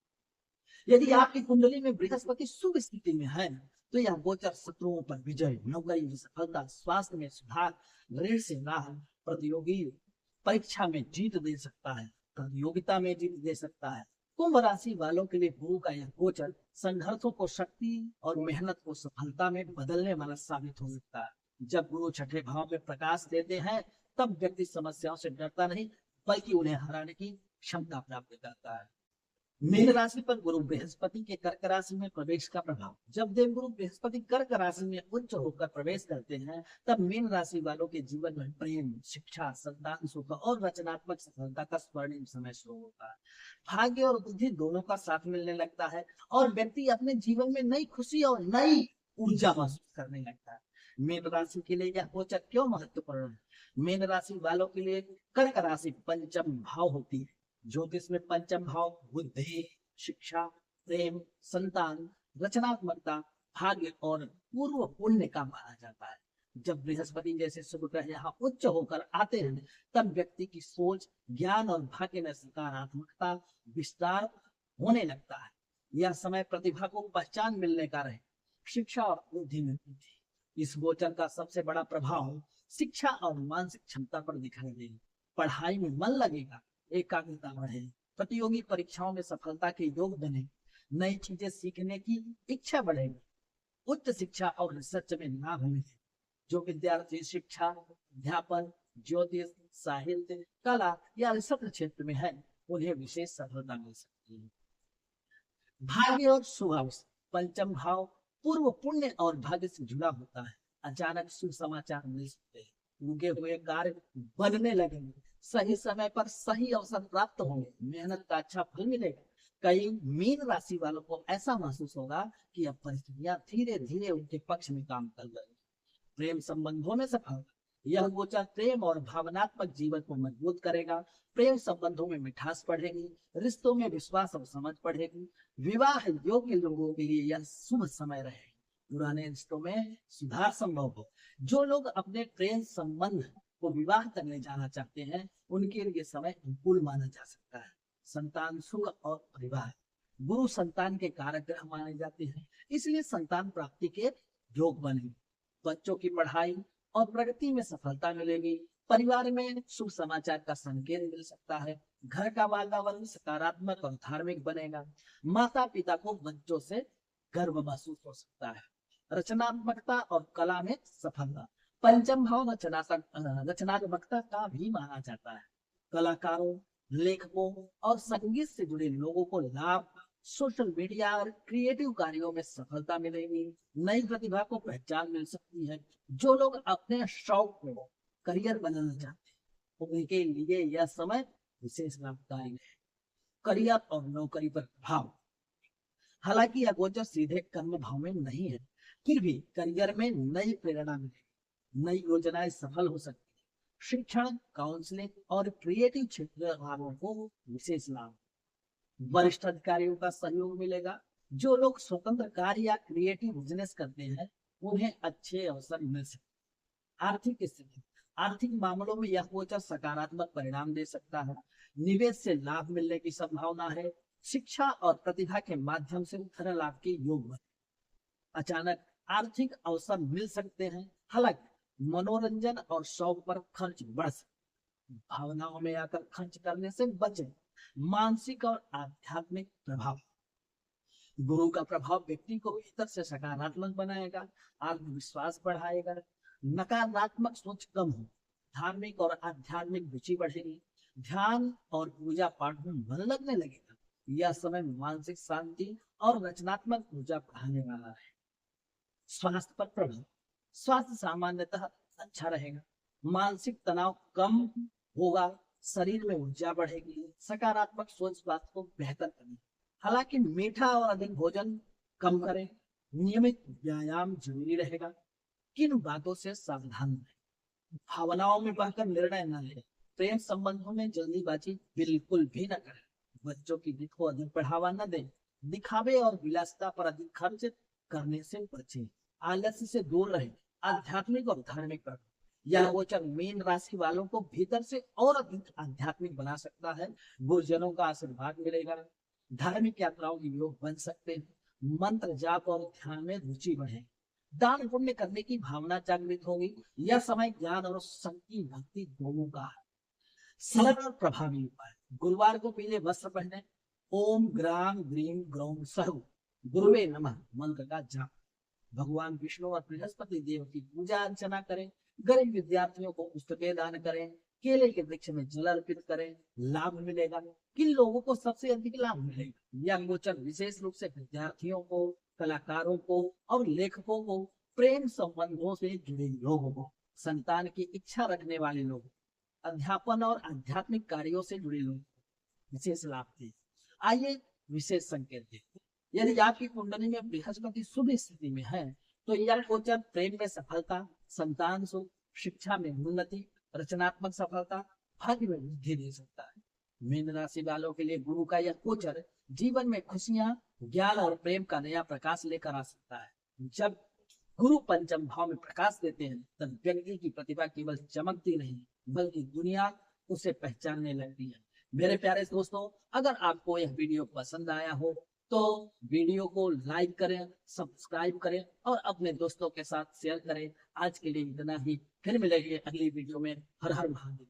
यदि आपकी कुंडली में बृहस्पति शुभ स्थिति में है, तो यह गोचर शत्रुओं पर विजय, नौकरी में सफलता, स्वास्थ्य में सुधार, ऋण से राहत, प्रतियोगी परीक्षा में जीत दे सकता है, प्रतियोगिता में जीत दे सकता है। कुंभ राशि वालों के लिए गुरु का यह गोचर संघर्षों को शक्ति और मेहनत को सफलता में बदलने वाला साबित हो सकता है। जब गुरु छठे भाव में प्रकाश देते हैं, तब व्यक्ति समस्याओं से डरता नहीं, बल्कि उन्हें हराने की क्षमता प्राप्त करता है। मीन राशि पर गुरु बृहस्पति के कर्क राशि में प्रवेश का प्रभाव। जब देवगुरु बृहस्पति कर्क राशि में उच्च होकर प्रवेश करते हैं, तब मीन राशि वालों के जीवन में प्रेम, शिक्षा, संतान सुख और रचनात्मक सफलता का स्वर्णिम समय शुरू होता है। भाग्य और बुद्धि दोनों का साथ मिलने लगता है और व्यक्ति अपने जीवन में नई खुशी और नई ऊर्जा महसूस करने लगता है। मीन राशि के लिए यह गोचर क्यों महत्वपूर्ण है? मीन राशि वालों के लिए कर्क राशि पंचम भाव होती है। ज्योतिष में पंचम भाव बुद्धि, शिक्षा, प्रेम, संतान, रचनात्मकता, भाग्य और पूर्व पुण्य का माना जाता है। जब बृहस्पति जैसे शुभ ग्रह यहाँ उच्च होकर आते हैं, तब व्यक्ति की सोच, ज्ञान और भाग्य में सकारात्मकता विस्तार होने लगता है। यह समय प्रतिभा को पहचान मिलने का रहे, शिक्षा और बुद्धि में वृद्धि। इस गोचर का सबसे बड़ा प्रभाव शिक्षा और मानसिक क्षमता पर दिखाई देगा। पढ़ाई में मन लगेगा, एकाग्रता बढ़े, प्रतियोगी परीक्षाओं में सफलता के योग बने, नई चीजें सीखने की इच्छा बढ़ेगी, उच्च शिक्षा और रिसर्च में लाभ मिले। जो विद्यार्थी शिक्षा, अध्यापन, ज्योतिष, साहित्य, कला या रिसर्च क्षेत्र में है, उन्हें विशेष सफलता मिल सकती है। भाग्य और शुभ अवसर। पंचम भाव पूर्व पुण्य और भाग्य से जुड़ा होता है। अचानक शुभ समाचार मिल सकते हैं, रुके हुए कार्य बनने लगेंगे, सही समय पर सही अवसर प्राप्त होंगे, मेहनत का अच्छा फल मिलेगा। कई मीन राशि वालों को ऐसा महसूस होगा कि अब परिस्थितियां धीरे धीरे उनके पक्ष में काम कर रही। प्रेम संबंधों में सफलता। यह गोचर प्रेम और भावनात्मक जीवन को मजबूत करेगा। प्रेम संबंधों में मिठास बढ़ेगी, रिश्तों में विश्वास और समझ बढ़ेगी। विवाह योग्य लोगों के लिए यह शुभ समय रहेगा। पुराने रिश्तों में सुधार संभव हो। जो लोग अपने प्रेम संबंध को विवाह करने जाना चाहते हैं, उनके लिए समय अनुकूल माना जा सकता है। संतान सुख और परिवार। गुरु संतान के कारक ग्रह माने जाते हैं, इसलिए संतान प्राप्ति के योग बने। बच्चों की पढ़ाई और प्रगति में सफलता मिलेगी। परिवार में शुभ समाचार का संकेत मिल सकता है। घर का वातावरण सकारात्मक और धार्मिक बनेगा। माता पिता को बच्चों से गर्व महसूस हो सकता है। रचनात्मकता और कला में सफलता। पंचम भाव रचनात्मकता का भी माना जाता है। कलाकारों, लेखकों और संगीत से जुड़े लोगों को लाभ। सोशल मीडिया और क्रिएटिव कार्यों में सफलता मिलेगी। नई प्रतिभा को पहचान मिल सकती है। जो लोग अपने शौक को करियर बनाना चाहते हैं उनके लिए यह समय विशेष लाभकारी है। करियर और नौकरी पर प्रभाव। हालांकि यह गोचर सीधे कर्म भाव में नहीं है, फिर भी करियर में नई प्रेरणा मिलेगी। नई योजनाएं सफल हो सकती है। शिक्षण, काउंसलिंग और क्रिएटिव क्षेत्र वालों को विशेष लाभ। वरिष्ठ अधिकारियों का सहयोग मिलेगा। जो लोग स्वतंत्र कार्य या क्रिएटिव बिजनेस करते हैं उन्हें अच्छे अवसर मिल सकते हैं। आर्थिक स्थिति। आर्थिक मामलों में यह गोचर सकारात्मक परिणाम दे सकता है। निवेश से लाभ मिलने की संभावना है। शिक्षा और प्रतिभा के माध्यम से धन लाभ के योग बने। अचानक आर्थिक अवसर मिल सकते हैं। हालांकि मनोरंजन और शौक पर खर्च बढ़ सकता है। भावनाओं में आकर खर्च करने से बचें। मानसिक और आध्यात्मिक प्रभाव। गुरु का प्रभाव व्यक्ति को भीतर से सकारात्मक बनाएगा। आत्मविश्वास बढ़ाएगा। नकारात्मक सोच कम हो। धार्मिक और आध्यात्मिक रुचि बढ़ेगी। ध्यान और पूजा पाठ में मन लगने लगेगा। यह समय मानसिक शांति और रचनात्मक ऊर्जा बढ़ाने वाला है। स्वास्थ्य पर प्रभाव। स्वास्थ्य सामान्यतः अच्छा रहेगा। मानसिक तनाव कम होगा। शरीर में ऊर्जा बढ़ेगी। सकारात्मक सोच स्वास्थ्य को बेहतर करेगी। हालांकि मीठा और अधिक भोजन कम करें। नियमित व्यायाम जरूरी रहेगा। किन बातों से सावधान रहें। भावनाओं में बहकर निर्णय न लें। प्रेम संबंधों में जल्दीबाजी बिल्कुल भी न करें। बच्चों की जिद को अधिक बढ़ावा न दें। दिखावे और विलासिता पर अधिक खर्च करने से बचें। आलस्य से दूर रहें। आध्यात्मिक और धार्मिक कर्म। यह गोचर मीन राशि वालों को भीतर से और अधिक आध्यात्मिक बना सकता है। गुरुजनों का आशीर्वाद मिलेगा। धार्मिक यात्राओं के योग बन सकते हैं। मंत्र जाप और ध्यान में रुचि बढ़े। दान पुण्य करने की भावना जागृत होगी। यह समय ज्ञान और शक्ति भक्ति दोनों का है। सरल और प्रभावी उपाय। गुरुवार को पीले वस्त्र पहने। ओम ग्राम ग्रीम ग्रौम सहु गुरुवे नमः मंत्र का जाप। भगवान विष्णु और बृहस्पति देव की पूजा अर्चना करें। गरीब विद्यार्थियों को पुस्तकें दान करें। केले के वृक्ष में जल अर्पित करें। लाभ मिलेगा। किन लोगों को सबसे अधिक लाभ मिलेगा। यह गोचर विशेष रूप से विद्यार्थियों को, कलाकारों को और लेखकों को, प्रेम संबंधों से जुड़े लोगों को, संतान की इच्छा रखने वाले लोगों, अध्यापन और आध्यात्मिक कार्यों से जुड़े लोग विशेष लाभ थे। आइए विशेष संकेत देखते हैं। यदि आपकी कुंडली में बृहस्पति शुभ स्थिति में है तो यह गोचर प्रेम में सफलता, संतान सुख, शिक्षा में उन्नति, रचनात्मक सफलता, भाग्य में वृद्धि दे सकता है। मीन राशि वालों के लिए गुरु का यह गोचर जीवन में खुशियां, ज्ञान और प्रेम का नया प्रकाश लेकर आ सकता है। जब गुरु पंचम भाव में प्रकाश देते हैं तब व्यक्ति की प्रतिभा केवल चमकती नहीं बल्कि दुनिया उसे पहचानने लगती है। मेरे प्यारे दोस्तों, अगर आपको यह वीडियो पसंद आया हो तो वीडियो को लाइक करें, सब्सक्राइब करें और अपने दोस्तों के साथ शेयर करें। आज के लिए इतना ही। फिर मिलेंगे अगली वीडियो में। हर हर महादेव।